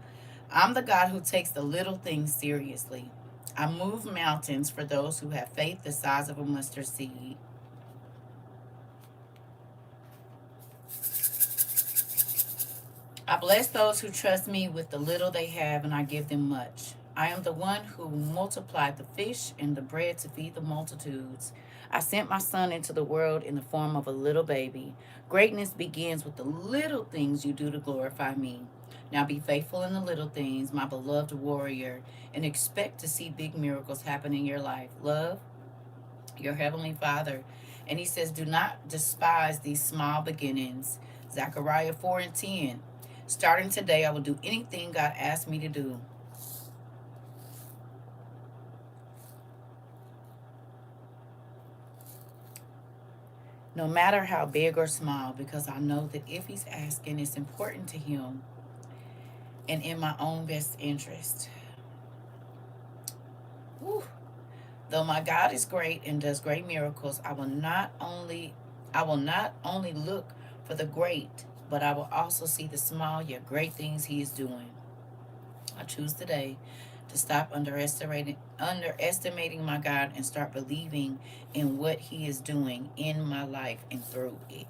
I'm the God who takes the little things seriously. I move mountains for those who have faith the size of a mustard seed. I bless those who trust me with the little they have, and I give them much. I am the one who multiplied the fish and the bread to feed the multitudes. I sent my son into the world in the form of a little baby. Greatness begins with the little things you do to glorify me. Now be faithful in the little things, my beloved warrior, and expect to see big miracles happen in your life. Love, your heavenly Father. And he says, do not despise these small beginnings. Zechariah 4 and 10. Starting today, I will do anything God asked me to do. No matter how big or small, because I know that if he's asking, it's important to him and in my own best interest. Whew. Though my God is great and does great miracles, I will not only look for the great, but I will also see the small yet great things he is doing. I choose today to stop underestimating my God and start believing in what he is doing in my life and through it.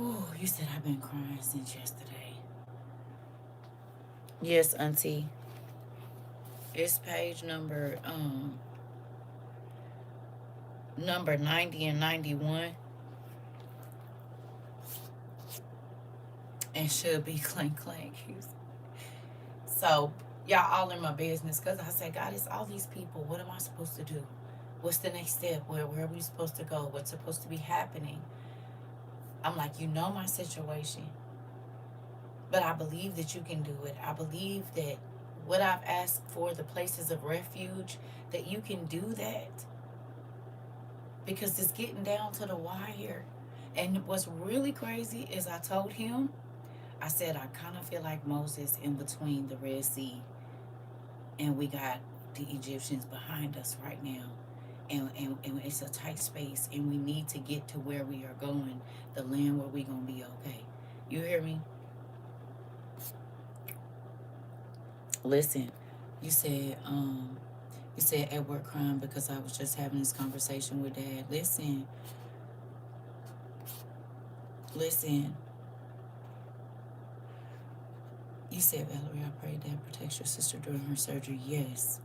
Oh, you said I've been crying since yesterday. Yes, Auntie. It's page number 90 and 91. And should be clank clank. So y'all all in my business, because I say, God, it's all these people. What am I supposed to do? What's the next step? Where are we supposed to go? What's supposed to be happening? I'm like, you know my situation. But I believe that you can do it. I believe that what I've asked for, the places of refuge, that you can do that. Because it's getting down to the wire. And what's really crazy is I told him, I said, I kind of feel like Moses in between the Red Sea, and we got the Egyptians behind us right now. And it's a tight space, and we need to get to where we are going, the land where we're going to be okay. You hear me? Listen, you said at work crying because I was just having this conversation with Dad. Listen. You said, Valerie, I pray Dad protects your sister during her surgery. Yes.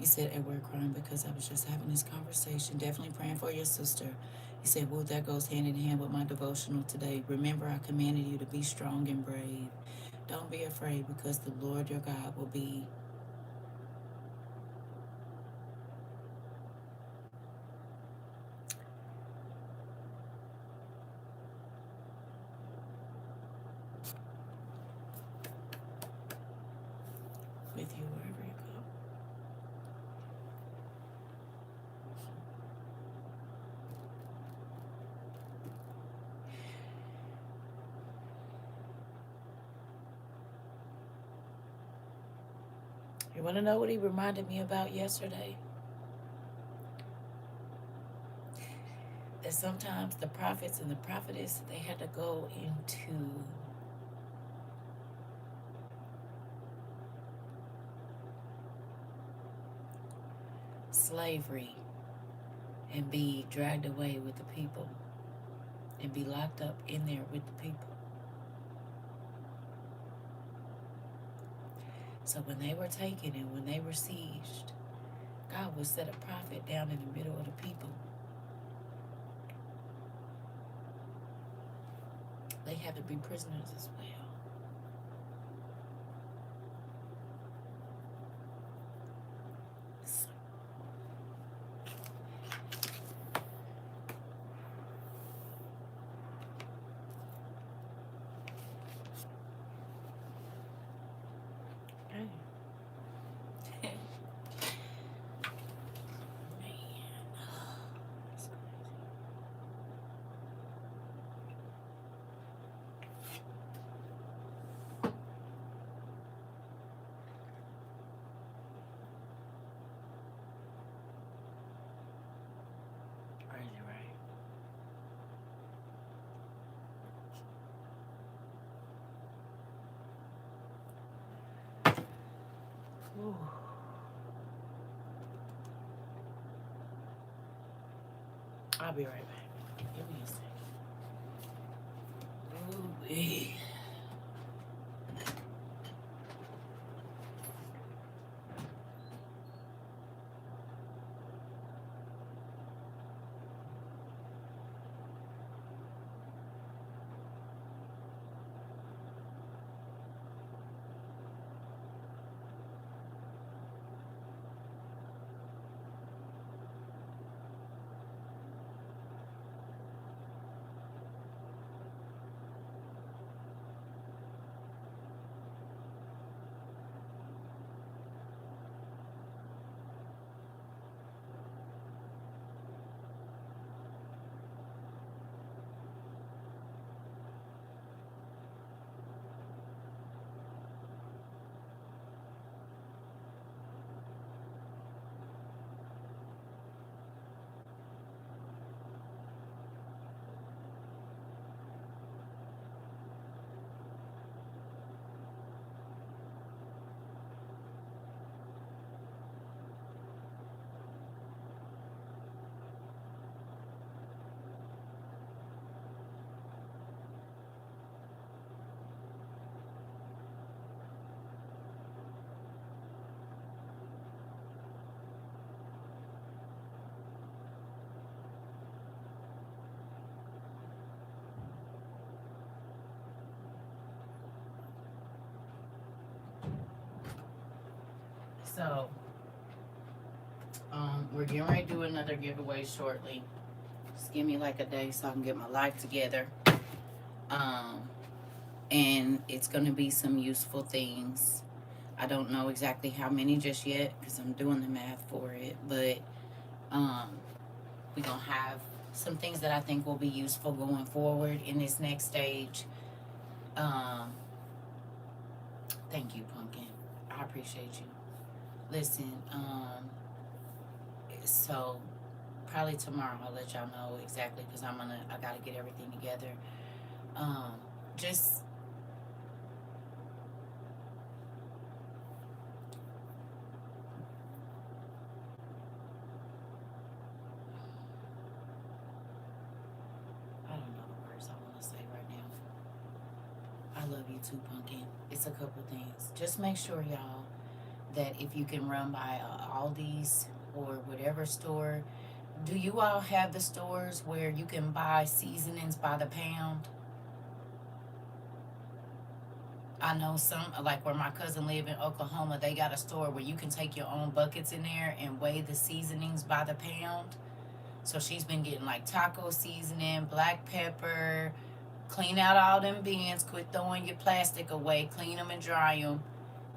You said at work crying because I was just having this conversation. Definitely praying for your sister. You said, well, that goes hand in hand with my devotional today. Remember, I commanded you to be strong and brave. Don't be afraid, because the Lord your God will be with you wherever you go. You want to know what he reminded me about yesterday? That sometimes the prophets and the prophetess, they had to go into slavery and be dragged away with the people and be locked up in there with the people. So when they were taken and when they were sieged, God would set a prophet down in the middle of the people. They had to be prisoners as well. So, man. That's crazy, right? Ooh. I'll be right back. Give me a second. Ooh, So, we're getting ready to do another giveaway shortly. Just give me like a day so I can get my life together. Um, and it's gonna be some useful things. I don't know exactly how many just yet because I'm doing the math for it, but we're gonna have some things that I think will be useful going forward in this next stage. Um, Thank you, Pumpkin. I appreciate you. Listen, so probably tomorrow I'll let y'all know exactly because I gotta get everything together. Um, just I don't know the words I want to say right now. I love you too, Pumpkin. It's a couple things. Just make sure, y'all, that if you can run by Aldi's or whatever store, do you all have the stores where you can buy seasonings by the pound? I know some, like where my cousin live in Oklahoma, they got a store where you can take your own buckets in there and weigh the seasonings by the pound. So she's been getting like taco seasoning, black pepper. Clean out all them bins. Quit throwing your plastic away. Clean them and dry them.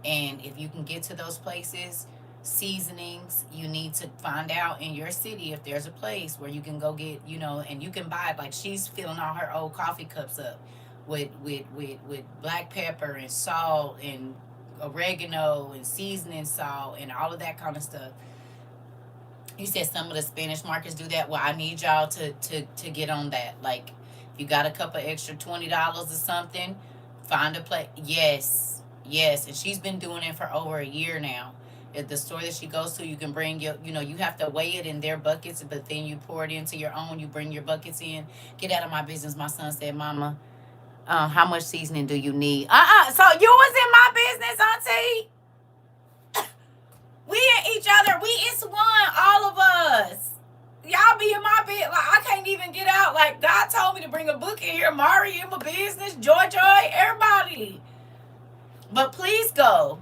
And if you can get to those places, seasonings, you need to find out in your city if there's a place where you can go get, and you can buy it. Like she's filling all her old coffee cups up with black pepper and salt and oregano and seasoning salt and all of that kind of stuff. You said some of the Spanish markets do that. Well, I need y'all to get on that. Like, if you got a couple extra $20 or something, find a place. Yes, yes, and she's been doing it for over a year now. At the store that she goes to, you can bring your, you have to weigh it in their buckets, but then you pour it into your own. You bring your buckets in. Get out of my business. My son said, Mama, how much seasoning do you need? So you was in my business, Auntie. We in each other. It's one, all of us. Y'all be in my bed. Like, I can't even get out. Like, God told me to bring a book in here. Mari in my business. Joy, everybody. But please go.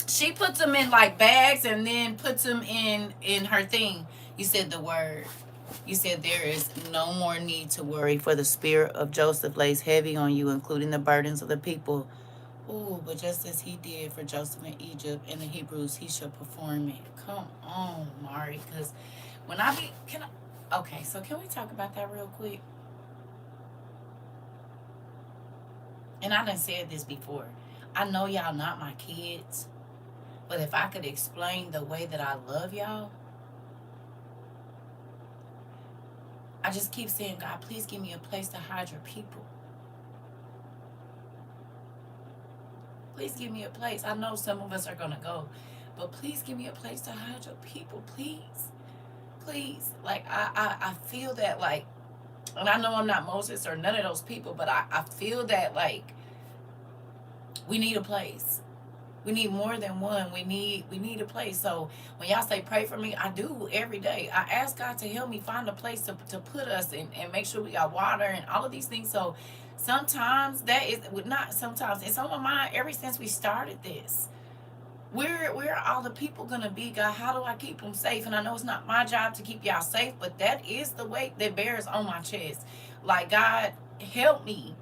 She puts them in like bags and then puts them in her thing. You said the word. You said there is no more need to worry, for the spirit of Joseph lays heavy on you, including the burdens of the people. Ooh, but just as he did for Joseph in Egypt and the Hebrews, he shall perform it. Come on, Mari, because when I be, okay, so can we talk about that real quick? And I done said this before. I know y'all not my kids, but if I could explain the way that I love y'all, I just keep saying, God, please give me a place to hide your people. Please give me a place. I know some of us are going to go, but please give me a place to hide your people. Please. Please. Like, I feel that, like, and I know I'm not Moses or none of those people, but I feel that, like, we need a place. We need more than one. We need a place. So when y'all say pray for me, I do every day. I ask God to help me find a place to put us and make sure we got water and all of these things. So sometimes that is not sometimes. It's on my mind ever since we started this. Where are all the people gonna be, God? How do I keep them safe? And I know it's not my job to keep y'all safe, but that is the weight that bears on my chest. Like, God, help me.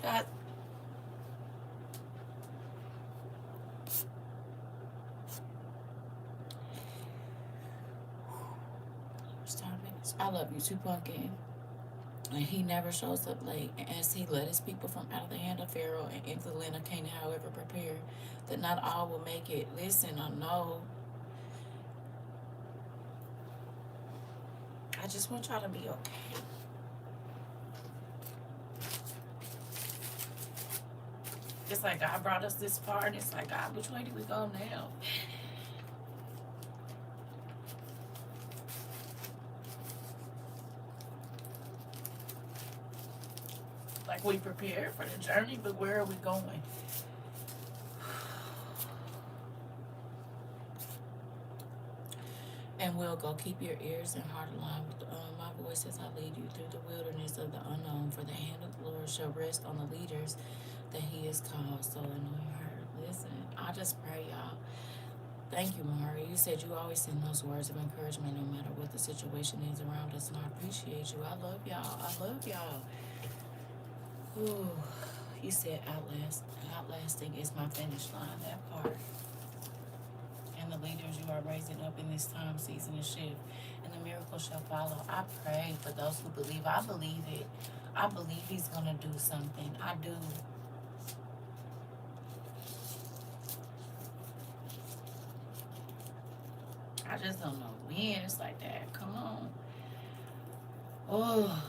God, I love you too, Pumpkin. And he never shows up late. And as he led his people from out of the hand of Pharaoh and into the land of Canaan, however prepared, that not all will make it. Listen, I know. I just want y'all to be okay. It's like God brought us this far, and it's like, God, which way do we go now? Like, we prepared for the journey, but where are we going? And we'll go. Keep your ears and heart aligned with my voice as I lead you through the wilderness of the unknown. For the hand of the Lord shall rest on the leaders that he has called. So anoint her. Listen, I just pray, y'all. Thank you, Mari. You said you always send those words of encouragement no matter what the situation is around us, and I appreciate you. I love y'all. I love y'all. Ooh, you said outlasting is my finish line, that part. And the leaders you are raising up in this time, season, and shift, and the miracle shall follow. I pray for those who believe. I believe it. I believe he's going to do something. I do. I just don't know when. It's like that. Come on. Oh.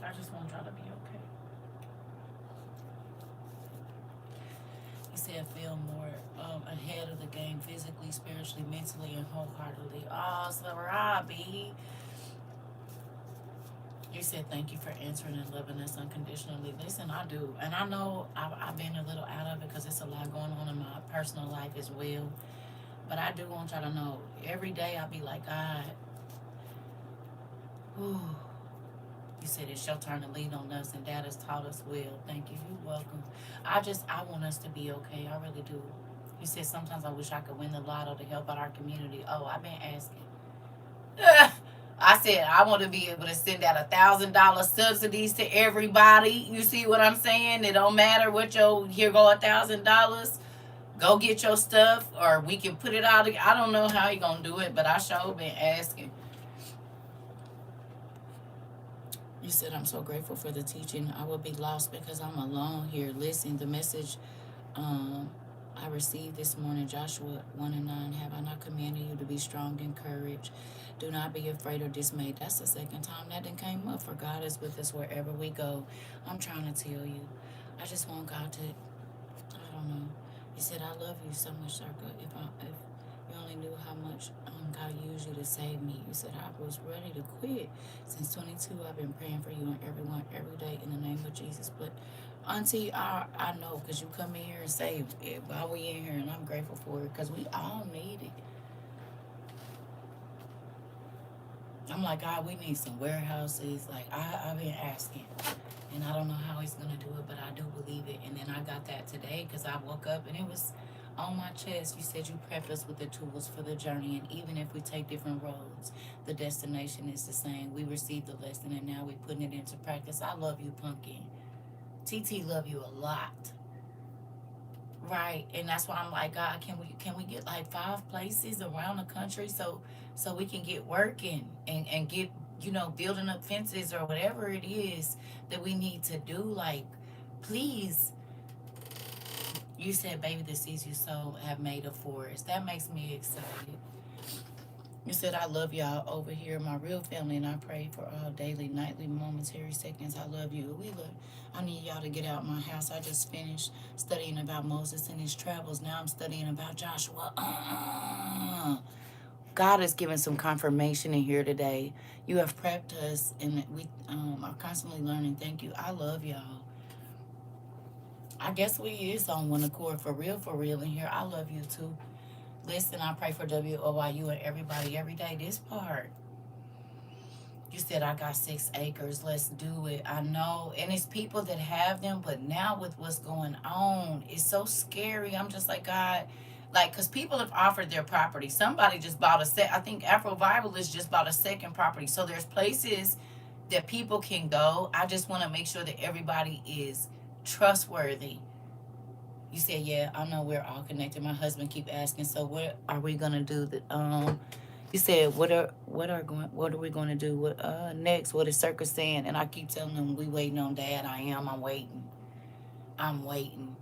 I just want y'all to be okay. He said feel more ahead of the game physically, spiritually, mentally, and wholeheartedly. Oh, so Robbie. You said thank you for answering and loving us unconditionally. Listen, I do. And I know I've been a little out of it because it's a lot going on in my personal life as well. But I do want y'all to know, every day I be like, God, whew. You said it's your turn to lean on us, and Dad has taught us well. Thank you. You're welcome. I want us to be okay. I really do. You said sometimes I wish I could win the lotto to help out our community. Oh, I've been asking. I said I want to be able to send out $1,000 subsidies to everybody. You see what I'm saying? It don't matter what here go $1,000. Go get your stuff, or we can put it out. I don't know how you gonna do it, but I sure been asking. You said, I'm so grateful for the teaching. I would be lost because I'm alone here. Listen, the message Um, I received this morning Joshua 1 and 9. Have I not commanded you to be strong in courage? Do not be afraid or dismayed. That's the second time that done came up. For God is with us wherever we go. I'm trying to tell you. I just want God to, I don't know. He said, I love you so much, Circa. If you only knew how much God used you to save me. You said, I was ready to quit. Since 22, I've been praying for you and everyone every day in the name of Jesus. But Auntie, I know because you come in here and say it while we in here, and I'm grateful for it because we all need it. I'm like, God, we need some warehouses. Like, I've been asking, and I don't know how he's going to do it, but I do believe it. And then I got that today because I woke up and it was on my chest. You said you prepped us with the tools for the journey, and even if we take different roads, the destination is the same. We received the lesson, and now we're putting it into practice. I love you, Pumpkin. TT love you a lot. Right, and that's why I'm like, God, can we get like 5 places around the country so we can get working and get building up fences or whatever it is that we need to do. Like, please, you said, baby, the seeds you sow have made a forest. That makes me excited. You said, I love y'all over here, my real family, and I pray for all daily, nightly, momentary seconds. I love you. I need y'all to get out my house. I just finished studying about Moses and his travels. Now I'm studying about Joshua. God is giving some confirmation in here today. You have prepped us, and we are constantly learning. Thank you. I love y'all. I guess we is on one accord for real in here. I love you too. Listen, I pray for WOYU and everybody every day. This part, you said I got 6 acres. Let's do it. I know, and it's people that have them, but now with what's going on, it's so scary. I'm just like, God, like, because people have offered their property. Somebody just bought a set. I think Afro Vivalist just bought a second property. So there's places that people can go. I just want to make sure that everybody is trustworthy. You said, yeah, I know we're all connected. My husband keep asking, so what are we gonna do? You said, what are we gonna do? What next? What is CERCA saying? And I keep telling them, we waiting on Dad. I'm waiting. I'm waiting.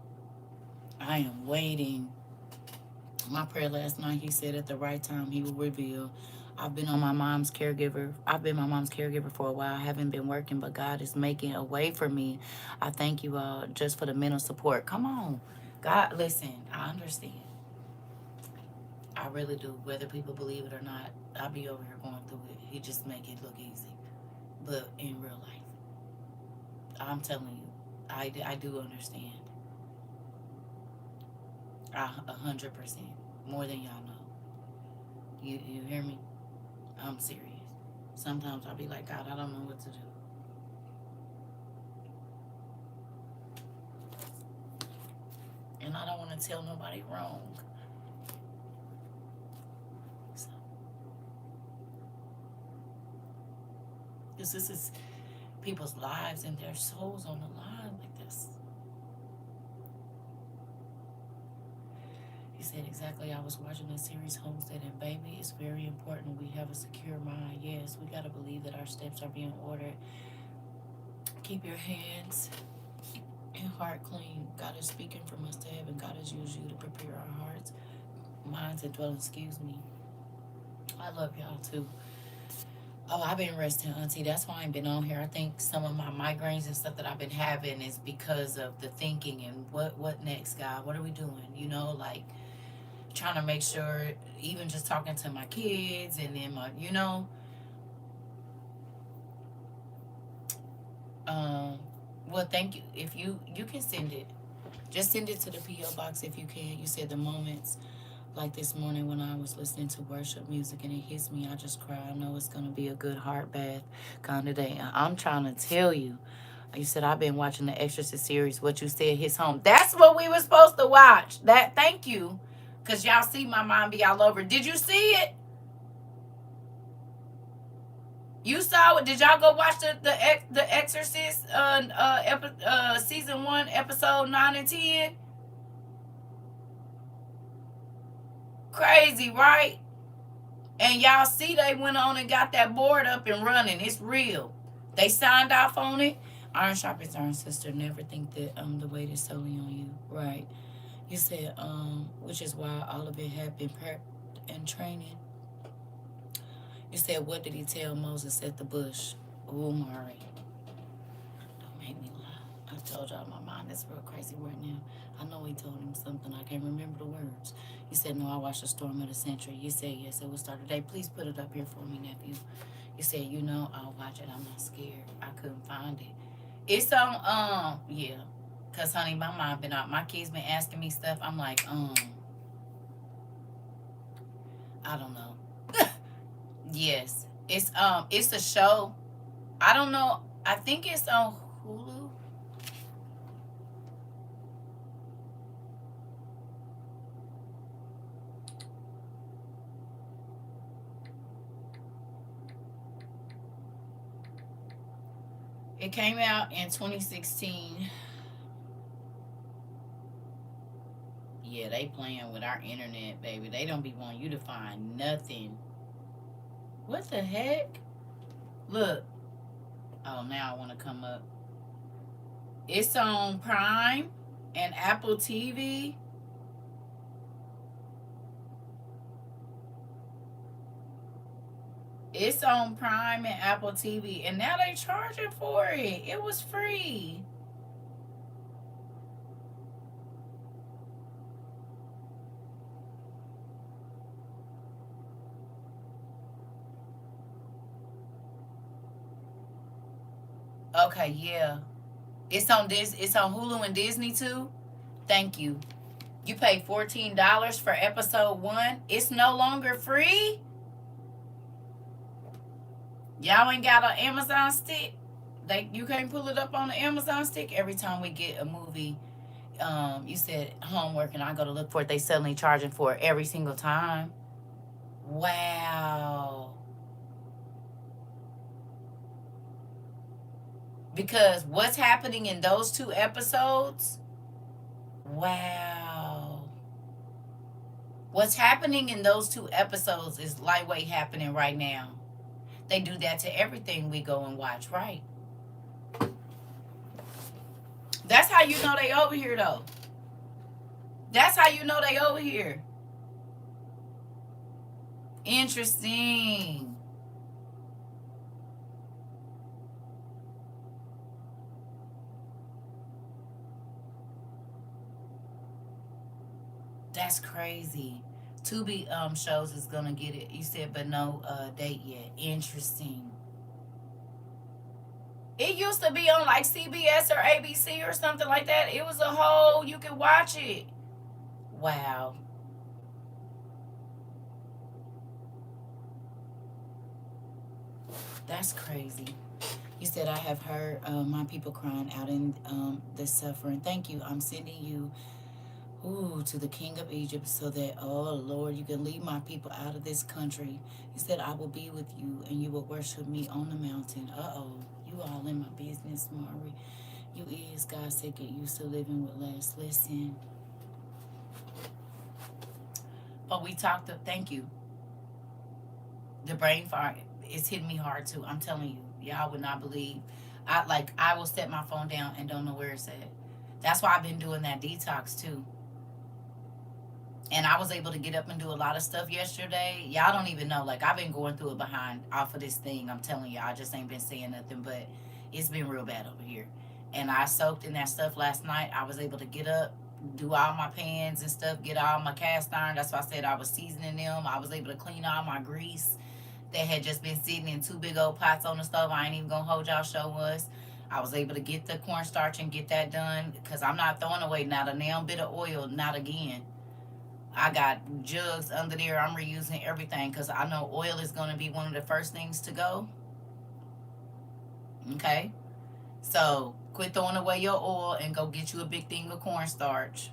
I am waiting. My prayer last night, he said at the right time he will reveal. I've been my mom's caregiver for a while. I haven't been working, but God is making a way for me. I thank you all just for the mental support. Come on. God, listen, I understand. I really do. Whether people believe it or not, I'll be over here going through it. He just make it look easy. But in real life, I'm telling you, I do understand. 100%. More than y'all know. You hear me? I'm serious. Sometimes I'll be like, God, I don't know what to do. And I don't want to tell nobody wrong. So, because this is people's lives and their souls on the line like this. He said, exactly. I was watching the series Homestead, and baby, it's very important we have a secure mind. Yes, we got to believe that our steps are being ordered. Keep your hands and heart clean. God is speaking from us to heaven. God has used you to prepare our hearts, minds, and dwelling. Excuse me. I love y'all too. Oh, I've been resting, Auntie. That's why I ain't been on here. I think some of my migraines and stuff that I've been having is because of the thinking and what next, God? What are we doing? Like trying to make sure, even just talking to my kids and then well, thank you. If you can send it, just send it to the PO box if you can. You said the moments like this morning when I was listening to worship music and it hits me, I just cry. I know it's gonna be a good heart bath kind of day. I'm trying to tell you. You said I've been watching the Exorcist series. What you said hits home. That's what we were supposed to watch. That. Thank you, cause y'all see my mind be all over. Did you see it? You saw it. Did y'all go watch the Exorcist season 1 episode 9 and 10? Crazy, right? And y'all see they went on and got that board up and running. It's real. They signed off on it. Iron sharpens iron, sister. Never think that the weight is solely on you. Right. You said, which is why all of it had been prepped and training. You said, what did he tell Moses at the bush? Ooh, Mari. Don't make me lie. I told y'all my mind is real crazy right now. I know he told him something. I can't remember the words. You said, no, I watched the storm of the century. You said, yes, it will start today. Please put it up here for me, nephew. You said, you know, I'll watch it. I'm not scared. I couldn't find it. It's on, yeah. Cause honey, my mind been out. My kids been asking me stuff. I'm like, I don't know. Yes. It's a show. I don't know. I think it's on Hulu. It came out in 2016. Yeah, they playing with our internet, baby. They don't be wanting you to find nothing. What the heck? Look. Oh, now I want to come up. It's on Prime and Apple TV. It's on Prime and Apple TV, and now they charging for it. It was free. Okay, yeah. It's on this. It's on Hulu and Disney too. Thank you. You pay $14 for episode 1. It's no longer free. Y'all ain't got an Amazon stick. You can't pull it up on the Amazon stick. Every time we get a movie, you said homework, and I go to look for it. They suddenly charging for it every single time. Wow. Because what's happening in those 2 episodes? Wow. What's happening in those 2 episodes is lightweight happening right now. They do that to everything we go and watch, right? That's how you know they over here, though. That's how you know they over here. Interesting. That's crazy. Tubi shows is gonna get it. You said, but no date yet. Interesting. It used to be on like CBS or ABC or something like that. It was a whole, you could watch it. Wow. That's crazy. You said, I have heard my people crying out in the suffering. Thank you. I'm sending you to the king of Egypt so that, oh Lord, you can lead my people out of this country. He said, I will be with you and you will worship me on the mountain. Uh-oh. You all in my business, Mari. You is. God said, get used to living with less. Listen. But we talked to, thank you. The brain fart is hitting me hard too. I'm telling you. Y'all would not believe. I will set my phone down and don't know where it's at. That's why I've been doing that detox too. And I was able to get up and do a lot of stuff yesterday. Y'all don't even know. Like, I've been going through it behind off of this thing. I'm telling you, I just ain't been saying nothing, but it's been real bad over here. And I soaked in that stuff last night. I was able to get up, do all my pans and stuff, get all my cast iron. That's why I said I was seasoning them. I was able to clean all my grease that had just been sitting in 2 big old pots on the stove. I ain't even gonna hold y'all show us. I was able to get the cornstarch and get that done because I'm not throwing away not a damn bit of oil, not again. I got jugs under there. I'm reusing everything because I know oil is going to be one of the first things to go. Okay? So quit throwing away your oil and go get you a big thing of cornstarch.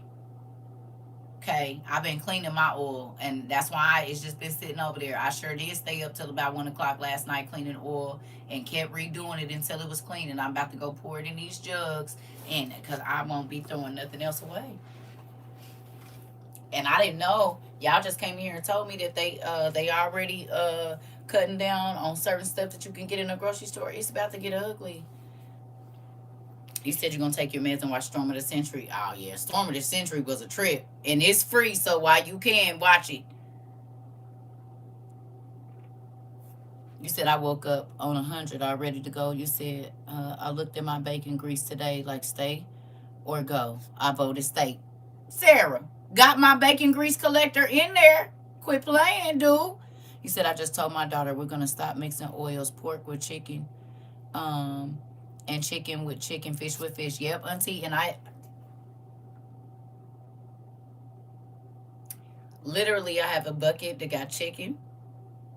Okay? I've been cleaning my oil, and that's why it's just been sitting over there. I sure did stay up till about 1 o'clock last night cleaning oil and kept redoing it until it was clean. And I'm about to go pour it in these jugs and because I won't be throwing nothing else away. And I didn't know. Y'all just came here and told me that they already cutting down on certain stuff that you can get in a grocery store. It's about to get ugly. You said you're gonna take your meds and watch Storm of the Century. Oh yeah, Storm of the Century was a trip, and it's free. So while you can watch it, you said I woke up on 100, all ready to go. You said I looked at my bacon grease today, like stay or go. I voted stay. Sarah got my bacon grease collector in there. Quit playing, dude. You said I just told my daughter we're gonna stop mixing oils, pork with chicken, um, and chicken with chicken, fish with fish. Yep, auntie. And I literally I have a bucket that got chicken,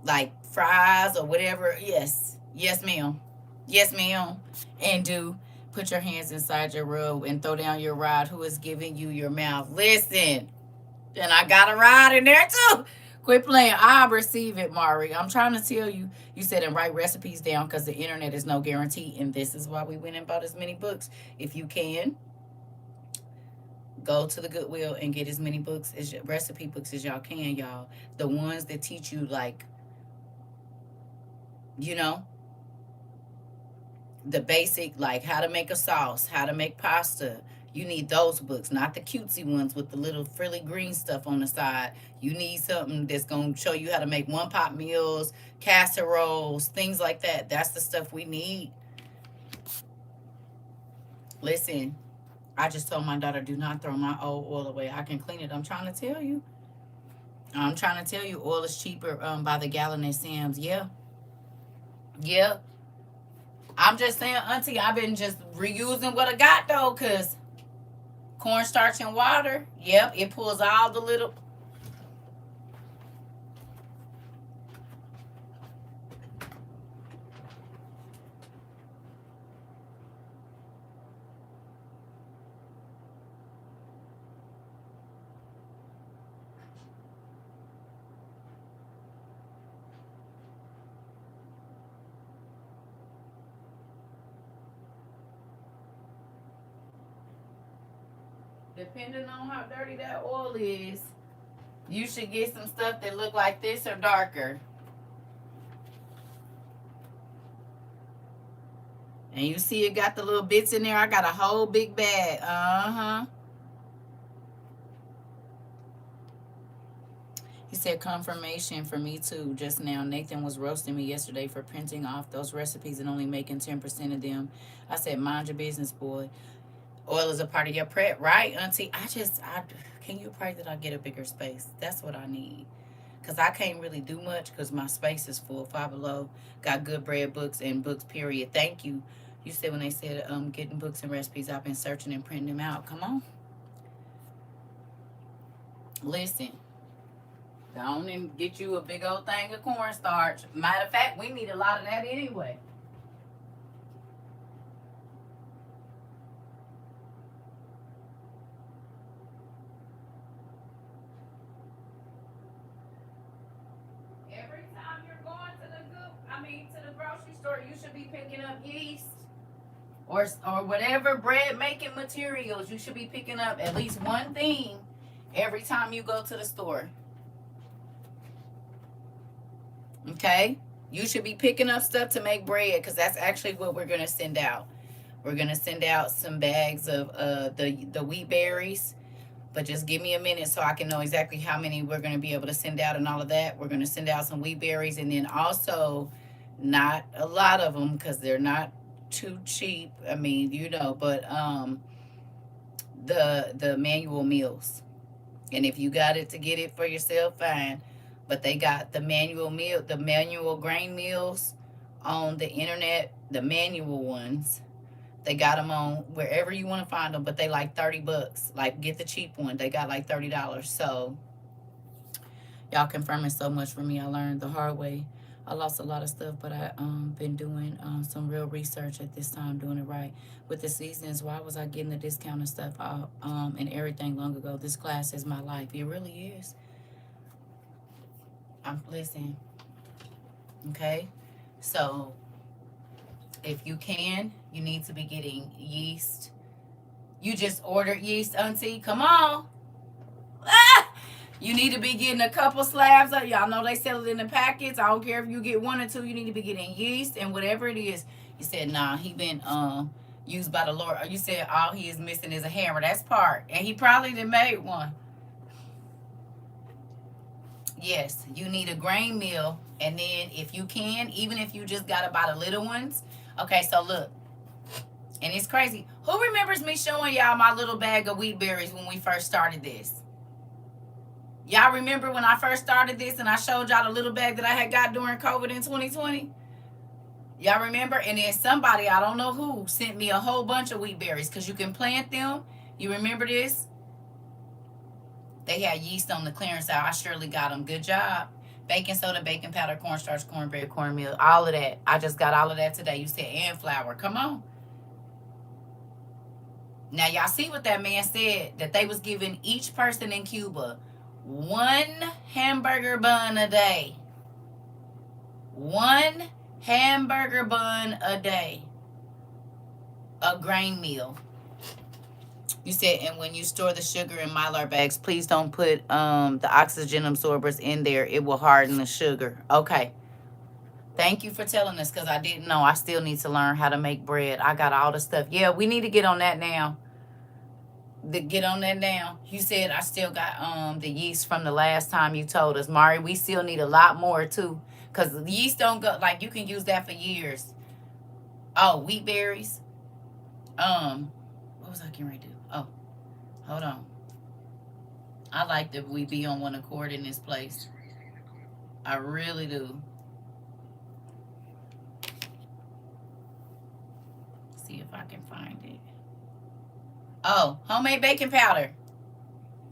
like fries or whatever. Yes, yes, ma'am. Yes, ma'am. And do put your hands inside your robe and throw down your rod. Who is giving you your mouth? Listen, and I got a rod in there too. Quit playing. I receive it, Mari. I'm trying to tell you. You said and write recipes down because the internet is no guarantee, and this is why we went and bought as many books. If you can, go to the Goodwill and get as many books as recipe books as y'all can, y'all. The ones that teach you like, you know, the basic, like how to make a sauce, how to make pasta. You need those books, not the cutesy ones with the little frilly green stuff on the side. You need something that's going to show you how to make one pot meals, casseroles, things like that. That's the stuff we need. Listen, I just told my daughter, do not throw my old oil away. I can clean it. I'm trying to tell you. I'm trying to tell you, oil is cheaper by the gallon at Sam's. Yeah. Yeah. I'm just saying, auntie, I've been just reusing what I got, though, because cornstarch and water, yep, it pulls all the little... Depending on how dirty that oil is, you should get some stuff that look like this or darker. And you see it got the little bits in there. I got a whole big bag. Uh-huh. He said confirmation for me too just now. Nathan was roasting me yesterday for printing off those recipes and only making 10% of them. I said, mind your business, boy. Oil is a part of your prep, right, auntie? Can you pray that I get a bigger space? That's what I need. Because I can't really do much because my space is full. Five Below got good bread books and books, period. Thank you. You said when they said getting books and recipes, I've been searching and printing them out. Come on. Listen. Go on and get you a big old thing of cornstarch. Matter of fact, we need a lot of that anyway. Every time you're going to the grocery store, you should be picking up yeast or whatever bread making materials. You should be picking up at least one thing every time you go to the store. Okay? You should be picking up stuff to make bread because that's actually what we're going to send out. We're going to send out some bags of the wheat berries. But just give me a minute so I can know exactly how many we're going to be able to send out and all of that. We're going to send out some wheat berries and then also not a lot of them because they're not too cheap. I mean, you know, but the manual meals. And if you got it to get it for yourself, fine. But they got the manual grain meals on the internet, the manual ones. They got them on wherever you want to find them, but they like $30. Like, get the cheap one. They got like $30. So, y'all confirming so much for me. I learned the hard way. I lost a lot of stuff, but I been doing some real research at this time, doing it right. With the seasons, why was I getting the discount and stuff and everything long ago? This class is my life. It really is. Listen. Okay? So, if you can, you need to be getting yeast. You just ordered yeast, auntie. Come on. Ah! You need to be getting a couple slabs of, y'all know they sell it in the packets. I don't care if you get one or two. You need to be getting yeast and whatever it is. He said, nah, he been used by the Lord. You said all he is missing is a hammer. That's part. And he probably done made one. Yes, you need a grain mill. And then if you can, even if you just got to buy the little ones. Okay, so look. And it's crazy. Who remembers me showing y'all my little bag of wheat berries when we first started this? Y'all remember when I first started this and I showed y'all the little bag that I had got during COVID in 2020? Y'all remember? And then somebody, I don't know who, sent me a whole bunch of wheat berries because you can plant them. You remember this? They had yeast on the clearance aisle. I surely got them. Good job. Baking soda, baking powder, cornstarch, cornbread, cornmeal, all of that. I just got all of that today. You said, and flour. Come on. Now, y'all see what that man said? That they was giving each person in Cuba 1 hamburger bun a day. 1 hamburger bun a day. A grain meal. You said, and when you store the sugar in Mylar bags, please don't put the oxygen absorbers in there. It will harden the sugar. Okay. Thank you for telling us because I didn't know. I still need to learn how to make bread. I got all the stuff. Yeah, we need to get on that now. Get on that now. You said I still got the yeast from the last time you told us. Mari, we still need a lot more too. Because the yeast don't go, like you can use that for years. Oh, wheat berries. What was I getting ready to do? Oh, hold on. I like that we be on one accord in this place. I really do. See if I can find it. Oh, homemade baking powder.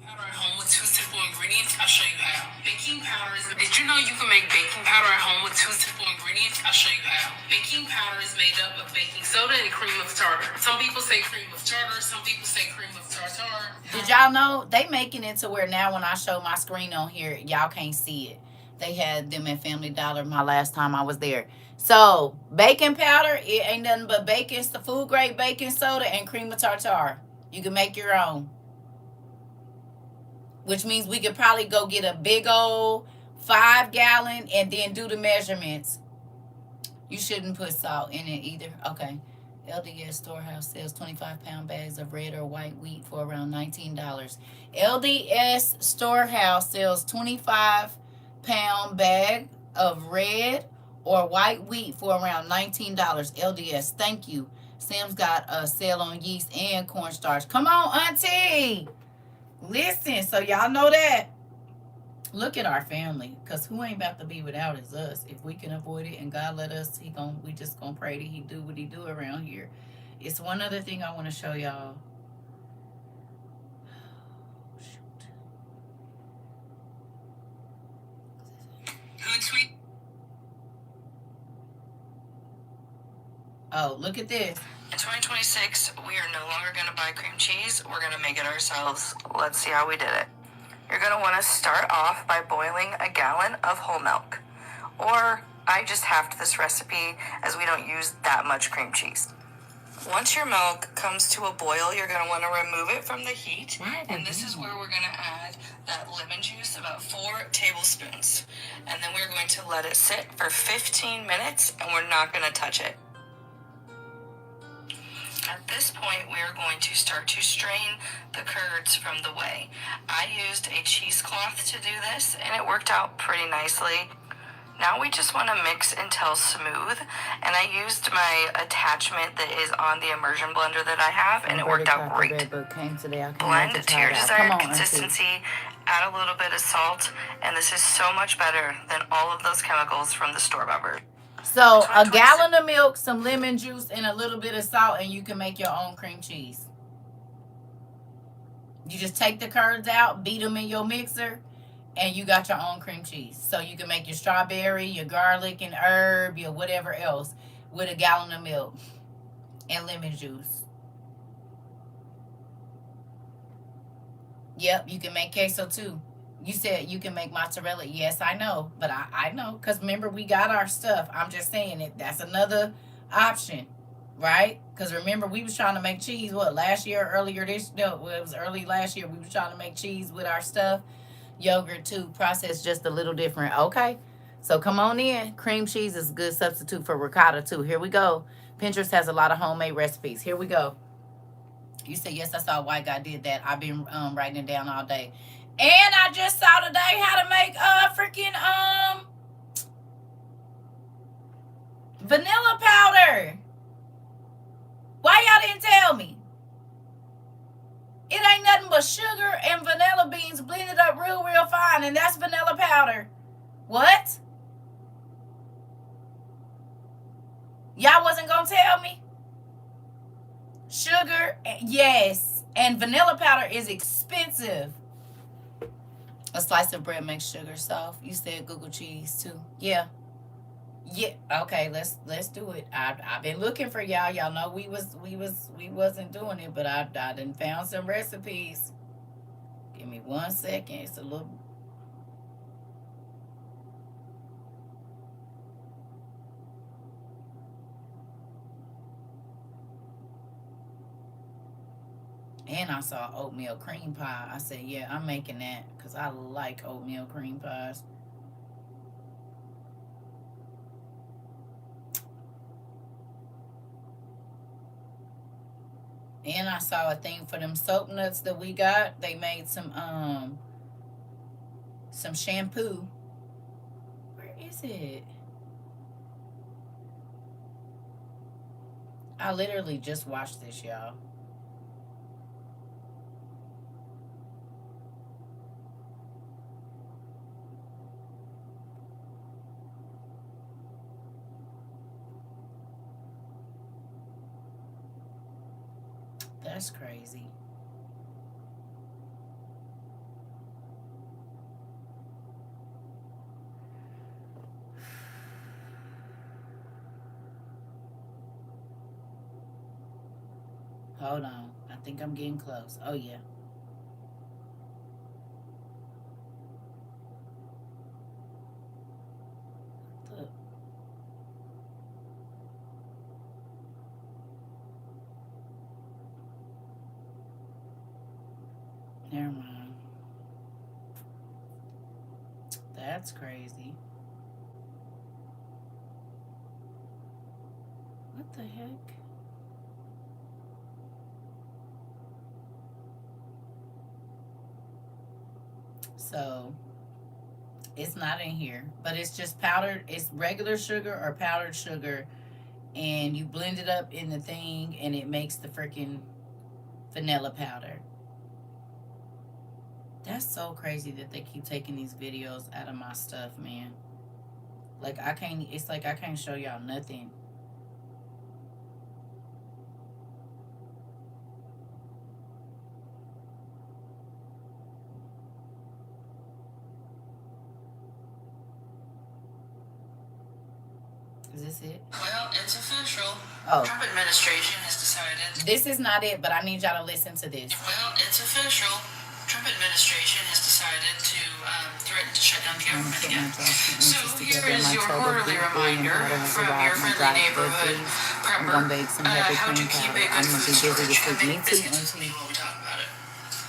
Powder at home with 2 simple ingredients. I'll show you how. Baking powder is. Did you know you can make baking powder at home with 2 simple ingredients? I'll show you how. Baking powder is made up of baking soda and cream of tartar. Some people say cream of tartar. Some people say cream of tartar. Did y'all know they making it to where now when I show my screen on here, y'all can't see it. They had them at Family Dollar my last time I was there. So baking powder, it ain't nothing but baking, food grade baking soda and cream of tartar. You can make your own. Which means we could probably go get a big old 5-gallon and then do the measurements. You shouldn't put salt in it either. Okay. LDS Storehouse sells 25-pound bags of red or white wheat for around $19. LDS Storehouse sells 25-pound bag of red or white wheat for around $19. LDS, thank you. Sam's got a sale on yeast and cornstarch. Come on, Auntie. Listen, so y'all know that. Look at our family, because who ain't about to be without is us. If we can avoid it and God let us, we just gonna pray that he do what he do around here. It's one other thing I want to show y'all. Hootsuite. Oh, look at this. In 2026, we are no longer going to buy cream cheese. We're going to make it ourselves. Let's see how we did it. You're going to want to start off by boiling a gallon of whole milk. Or I just halved this recipe as we don't use that much cream cheese. Once your milk comes to a boil, you're going to want to remove it from the heat. And this is where we're going to add that lemon juice, about 4 tablespoons. And then we're going to let it sit for 15 minutes and we're not going to touch it. At this point, we are going to start to strain the curds from the whey. I used a cheesecloth to do this, and it worked out pretty nicely. Now we just want to mix until smooth, and I used my attachment that is on the immersion blender that I have, and it worked out great. Blend to your desired consistency, add a little bit of salt, and this is so much better than all of those chemicals from the store-bought version. So a gallon of milk, some lemon juice, and a little bit of salt, and you can make your own cream cheese. You just take the curds out, beat them in your mixer, and you got your own cream cheese. So you can make your strawberry, your garlic and herb, your whatever else with a gallon of milk and lemon juice. Yep, you can make queso too. You said you can make mozzarella. Yes, I know. But I know. Because remember, we got our stuff. I'm just saying it. That's another option. Right? Because remember, we was trying to make cheese, last year, earlier this, no, it was early last year. We was trying to make cheese with our stuff. Yogurt too. Processed just a little different. Okay. So come on in. Cream cheese is a good substitute for ricotta too. Here we go. Pinterest has a lot of homemade recipes. Here we go. You said, yes, I saw a white guy did that. I've been writing it down all day. And I just saw today how to make freaking vanilla powder. Why y'all didn't tell me? It ain't nothing but sugar and vanilla beans blended up real, real fine, and that's vanilla powder. What? Y'all wasn't gonna tell me? Sugar, yes, and vanilla powder is expensive. A slice of bread makes sugar soft. You said Google cheese too. Yeah. Yeah. Okay, let's do it. I've been looking for y'all. Y'all know we wasn't doing it, but I done found some recipes. Give me 1 second. It's a little. And I saw oatmeal cream pie. I said, yeah, I'm making that because I like oatmeal cream pies. And I saw a thing for them soap nuts that we got. They made some shampoo. Where is it? I literally just watched this, y'all. That's crazy. Hold on. I think I'm getting close. Oh, yeah. Look. Never mind. That's crazy. What the heck? So it's not in here, but it's just powdered. It's regular sugar or powdered sugar, and you blend it up in the thing, and it makes the freaking vanilla powder. That's so crazy that they keep taking these videos out of my stuff, man. Like I can't. It's like I can't show y'all nothing. Is this it? Well, it's official. Oh. Trump administration has decided. This is not it, but I need y'all to listen to this. Well, it's official. Trump administration has decided to threaten to shut down the government again. So here is your quarterly reminder from your friendly neighborhood prepper. How to keep a good food storage and make business with me while we talk about it.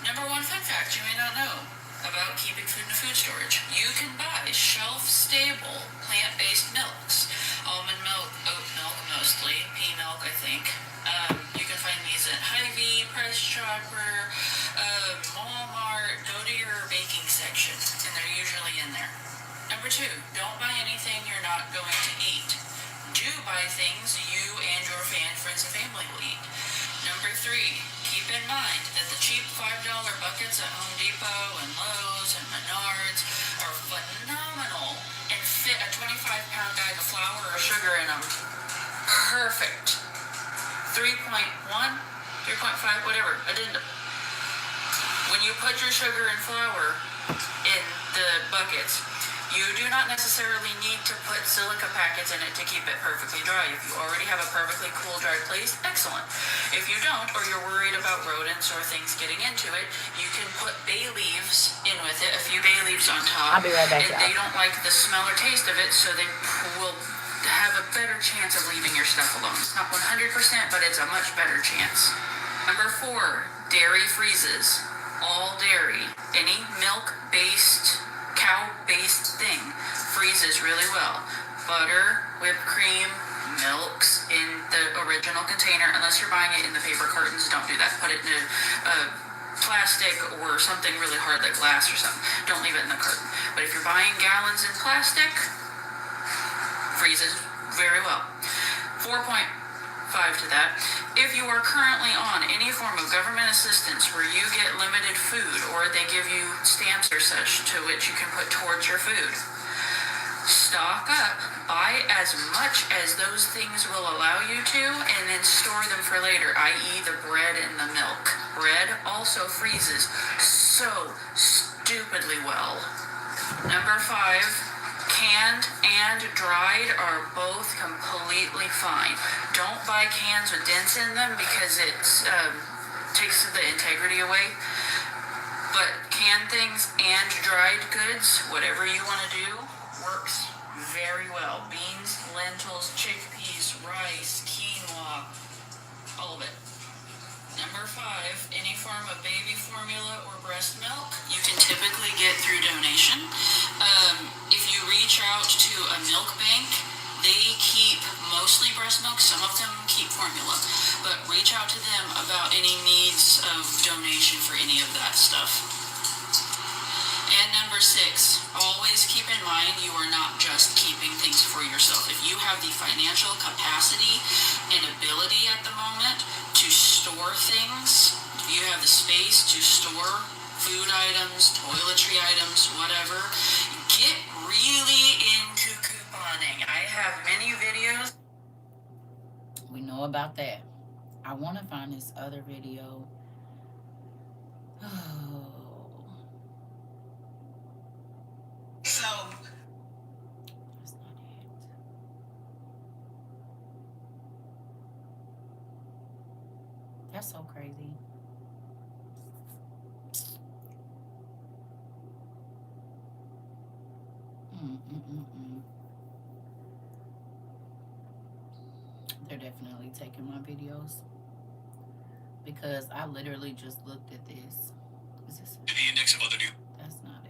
Number one fun fact you may not know about keeping food in food storage. You can buy shelf-stable plant-based milks. Almond milk, oat milk mostly, pea milk I think. You can find these at Hy-Vee, Price Chopper, Walmart. Go to your baking section, and they're usually in there. Number two, don't buy anything you're not going to eat. Do buy things you and your friends and family will eat. Number three, keep in mind that the cheap $5 buckets at Home Depot and Lowe's and Menards are phenomenal and fit a 25-pound bag of flour or sugar in them. Perfect. 3.1, 3.5, whatever, addendum. When you put your sugar and flour in the buckets, you do not necessarily need to put silica packets in it to keep it perfectly dry. If you already have a perfectly cool, dry place, excellent. If you don't, or you're worried about rodents or things getting into it, you can put bay leaves in with it, a few bay leaves on top. I'll be right back, and y'all. they don't like the smell or taste of it, so they will have a better chance of leaving your stuff alone. It's not 100%, but it's a much better chance. Number 4, dairy freezes. All dairy, any milk-based, cow-based thing freezes really well. Butter, whipped cream, milks in the original container, unless you're buying it in the paper cartons. Don't do that. Put it in a plastic or something really hard like glass or something. Don't leave it in the carton. But if you're buying gallons in plastic, freezes very well. 4.5 to that. If you are currently on any form of government assistance where you get limited food or they give you stamps or such to which you can put towards your food, stock up, buy as much as those things will allow you to, and then store them for later, i.e. the bread and the milk. Bread also freezes so stupidly well. Number 5, canned and dried are both completely fine. Don't buy cans with dents in them because it takes the integrity away. But canned things and dried goods, whatever you want to do, works very well. Beans, lentils, chickpeas, rice, quinoa, all of it. Number 5, any form of baby formula or breast milk, you can typically get through donation. If you reach out to a milk bank, they keep mostly breast milk, some of them keep formula, but reach out to them about any needs of donation for any of that stuff. And number 6, always keep in mind you are not just keeping things for yourself. If you have the financial capacity and ability at the moment to store things, if you have the space to store food items, toiletry items, whatever, get really into couponing. I have many videos. We know about that. I want to find this other video. Oh. So, That's not it. That's so crazy. They're definitely taking my videos because I literally just looked at this. Is this it? The index of other new. That's not it.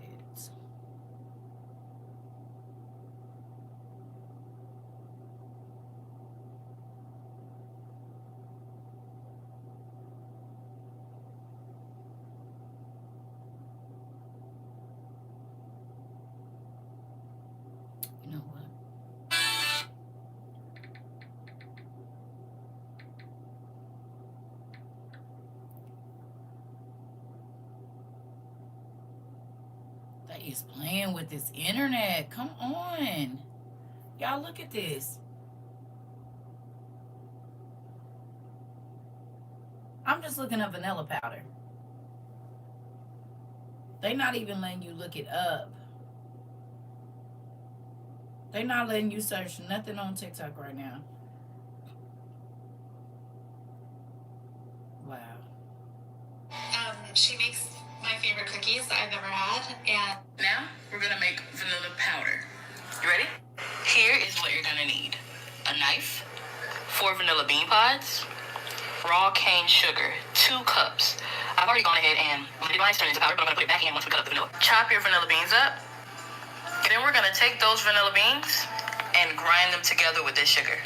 You know what? They is playing with this internet. Come on. Y'all look at this. I'm just looking up vanilla powder. They not even letting you look it up. They not letting you search nothing on TikTok right now. Wow. She makes my favorite cookies that I've ever had, and now we're gonna make vanilla powder. You ready? Here is what you're gonna need: a knife, 4 vanilla bean pods, raw cane sugar, 2 cups. I've already gone ahead and did mine turn into powder, but I'm gonna put it back in once we cut up the vanilla. Chop your vanilla beans up. Then we're gonna take those vanilla beans and grind them together with this sugar.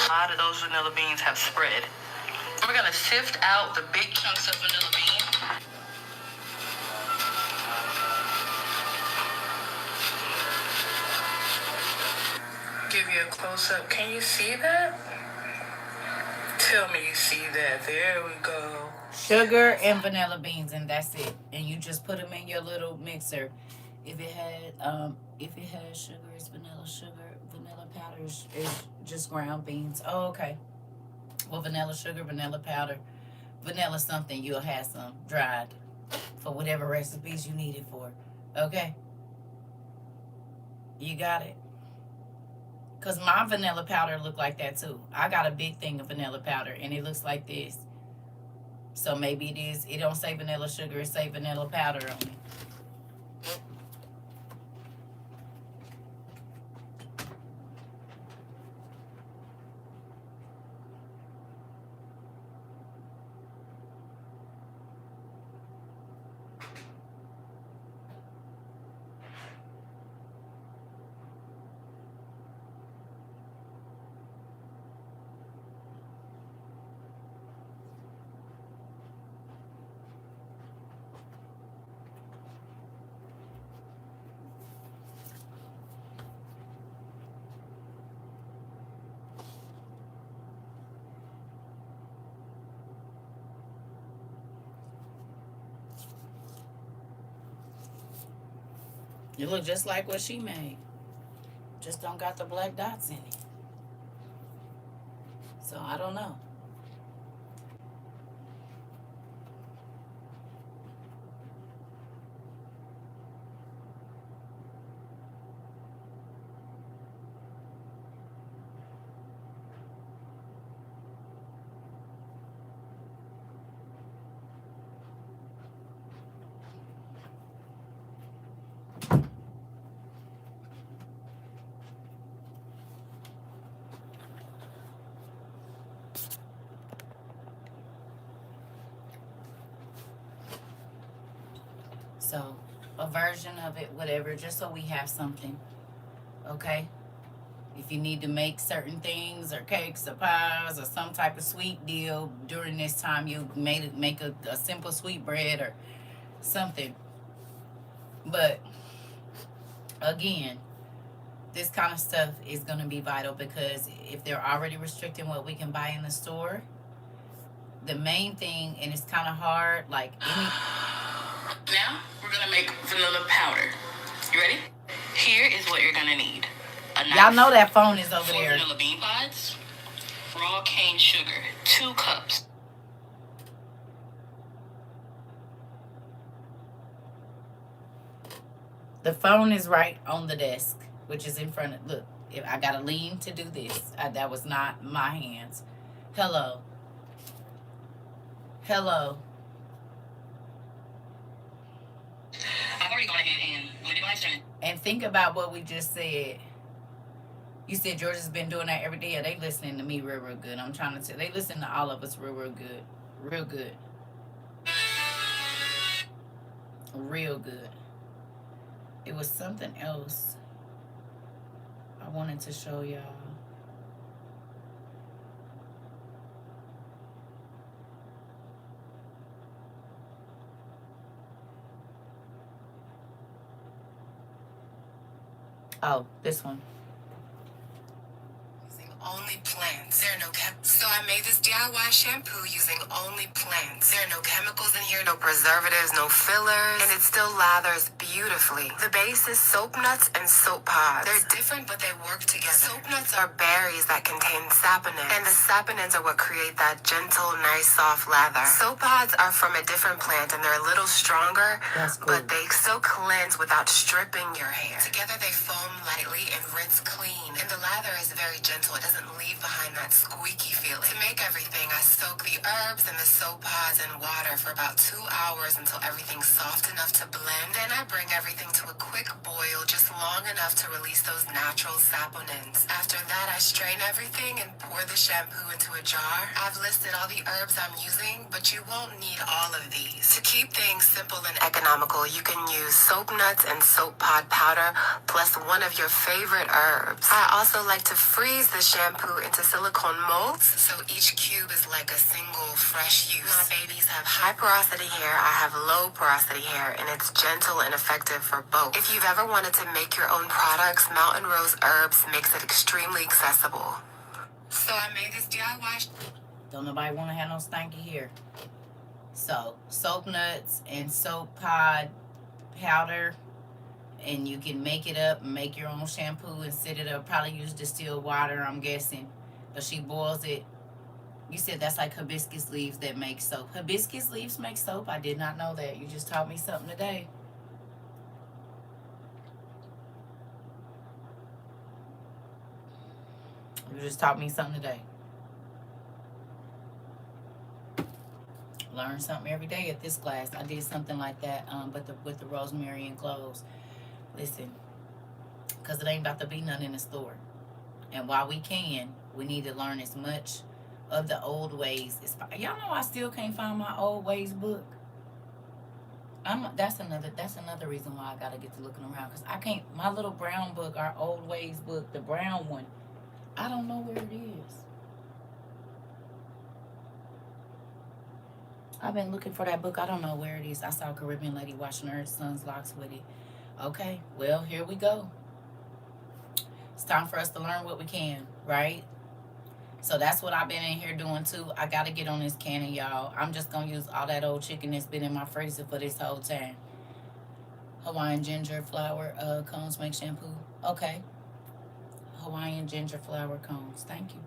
A lot of those vanilla beans have spread. We're gonna sift out the big chunks of vanilla bean. Give you a close-up. Can you see that? Tell me you see that. There we go. Sugar and vanilla beans, and that's it. And you just put them in your little mixer. If it has sugar, it's vanilla sugar. Vanilla powder is just ground beans. Oh, okay. Well, vanilla sugar, vanilla powder, vanilla something, you'll have some dried for whatever recipes you need it for. Okay? You got it? Because my vanilla powder look like that too. I got a big thing of vanilla powder and it looks like this. So maybe it don't say vanilla sugar, it say vanilla powder on it. It look just like what she made. Just don't got the black dots in it. So I don't know. So a version of it, whatever, just so we have something. Okay? If you need to make certain things or cakes or pies or some type of sweet deal during this time, you make a simple sweet bread or something. But again, this kind of stuff is going to be vital because if they're already restricting what we can buy in the store, the main thing, and it's kind of hard, like any. Now, we're gonna make vanilla powder. You ready? Here is what you're gonna need. A knife, Y'all know that phone is over 4 there. vanilla bean pods, raw cane sugar, 2 cups. The phone is right on the desk, which is in front of. Look, if I gotta lean to do this, that was not my hands. Hello. Hello. I've already gone ahead and blended my turn. And think about what we just said. You said Georgia's been doing that every day. They listening to me real, real good. I'm trying to tell. They listen to all of us real, real good. Real good. Real good. It was something else I wanted to show y'all. Oh, this one. Only plants. There are no so I made this DIY shampoo using only plants. There are no chemicals in here, no preservatives, no fillers, and it still lathers beautifully. The base is soap nuts and soap pods. They're different, but they work together. Soap nuts are berries that contain saponins, and the saponins are what create that gentle, nice, soft lather. Soap pods are from a different plant, and they're a little stronger, but they still cleanse without stripping your hair. Together, they foam lightly and rinse clean, and the lather is very gentle. It doesn't leave behind that squeaky feeling. To make everything, I soak the herbs and the soap pods in water for about 2 hours until everything's soft enough to blend. Then I bring everything to a quick boil, just long enough to release those natural saponins. After that, I strain everything and pour the shampoo into a jar. I've listed all the herbs I'm using, but you won't need all of these. To keep things simple and economical, you can use soap nuts and soap pod powder, plus one of your favorite herbs. I also like to freeze the shampoo into silicone molds, so each cube is like a single fresh use. My babies have high porosity hair, I have low porosity hair, and it's gentle and effective for both. If you've ever wanted to make your own products, Mountain Rose Herbs makes it extremely accessible. So I made this DIY. Don't nobody want to have no stanky hair. So, soap nuts and soap pod powder, and you can make it up and make your own shampoo and set it up. Probably use distilled water, I'm guessing. But she boils it. You said that's like hibiscus leaves that make soap. Hibiscus leaves make soap? I did not know that. You just taught me something today. You just taught me something today. Learn something every day at this class. I did something like that, but with the rosemary and cloves. Listen, because it ain't about to be none in the store. And while we can, we need to learn as much of the old ways. Y'all know I still can't find my old ways book. That's another reason why I gotta get to looking around, because I can't. My little brown book, our old ways book, the brown one, I don't know where it is. I've been looking for that book. I don't know where it is. I saw a Caribbean lady washing her son's locks with it. Okay, well, here we go. It's time for us to learn what we can, right? So that's what I've been in here doing too. I got to get on this canning, y'all. I'm just going to use all that old chicken that's been in my freezer for this whole time. Hawaiian ginger flower cones make shampoo. Okay. Hawaiian ginger flower cones. Thank you.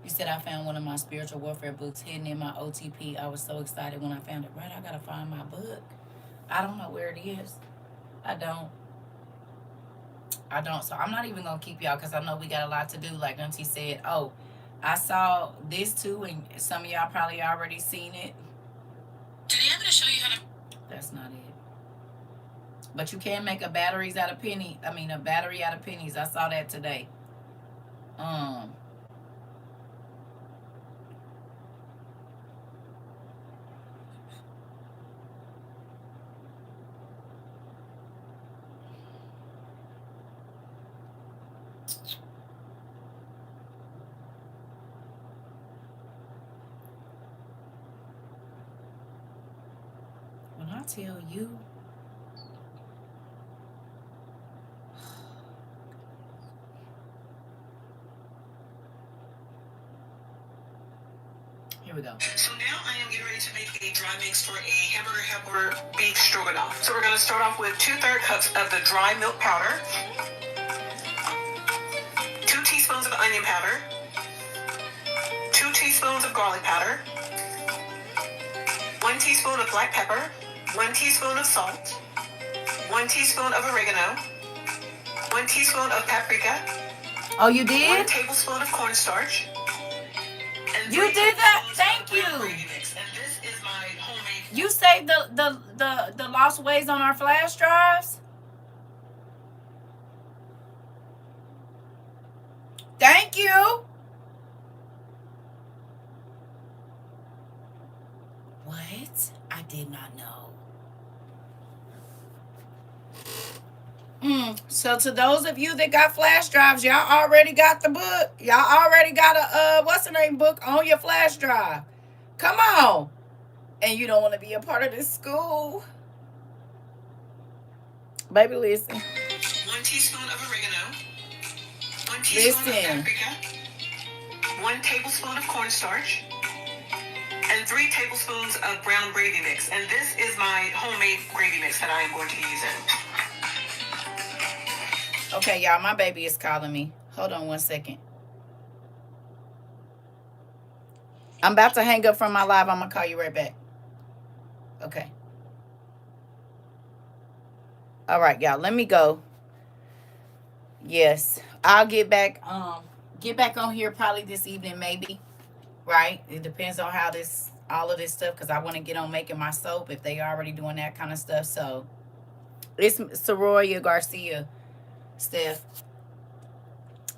You said I found one of my spiritual warfare books hidden in my OTP. I was so excited when I found it. Right, I gotta find my book. I don't know where it is. I don't. I don't. So I'm not even gonna keep y'all because I know we got a lot to do. Like Auntie said, oh, I saw this too, and some of y'all probably already seen it. Today I'm gonna show you how to. That's not it. But you can make a batteries out of penny. I mean, a battery out of pennies. I saw that today. Um. When I tell you, here we go. So now I am getting ready to make a dry mix for a hamburger helper beef stroganoff. So we're going to start off with 2/3 cups of the dry milk powder, 2 teaspoons of onion powder, 2 teaspoons of garlic powder, 1 teaspoon of black pepper, 1 teaspoon of salt, 1 teaspoon of oregano, 1 teaspoon of paprika. Oh, you 1 did? tablespoon of cornstarch. And You 3 did that? tablespoons Thank of brown you. gravy mix. And this is my homemade. You saved the lost ways on our flash drives? Thank you. What? I did not know. So to those of you that got flash drives, y'all already got the book. Y'all already got a what's the name book on your flash drive. Come on. And you don't want to be a part of this school. Baby, listen. 1 teaspoon of oregano, 1 teaspoon of paprika, 1 tablespoon of cornstarch, and 3 tablespoons of brown gravy mix. And this is my homemade gravy mix that I am going to be using. Okay, y'all, my baby is calling me. Hold on 1 second. I'm about to hang up from my live. I'm going to call you right back. Okay. All right, y'all, let me go. Yes, I'll get back on here probably this evening, maybe. Right? It depends on how all of this stuff, because I want to get on making my soap if they already doing that kind of stuff. So it's Soroya Garcia, Steph.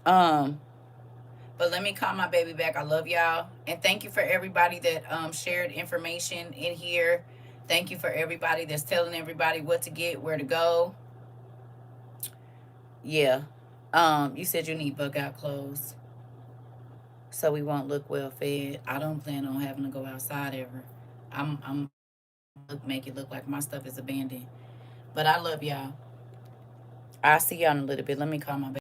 But let me call my baby back. I love y'all. And thank you for everybody that shared information in here. Thank you for everybody that's telling everybody what to get, where to go. Yeah. You said you need bug out clothes, so we won't look well fed. I don't plan on having to go outside ever. I'm make it look like my stuff is abandoned. But I love y'all. I'll see y'all in a little bit. Let me call my baby.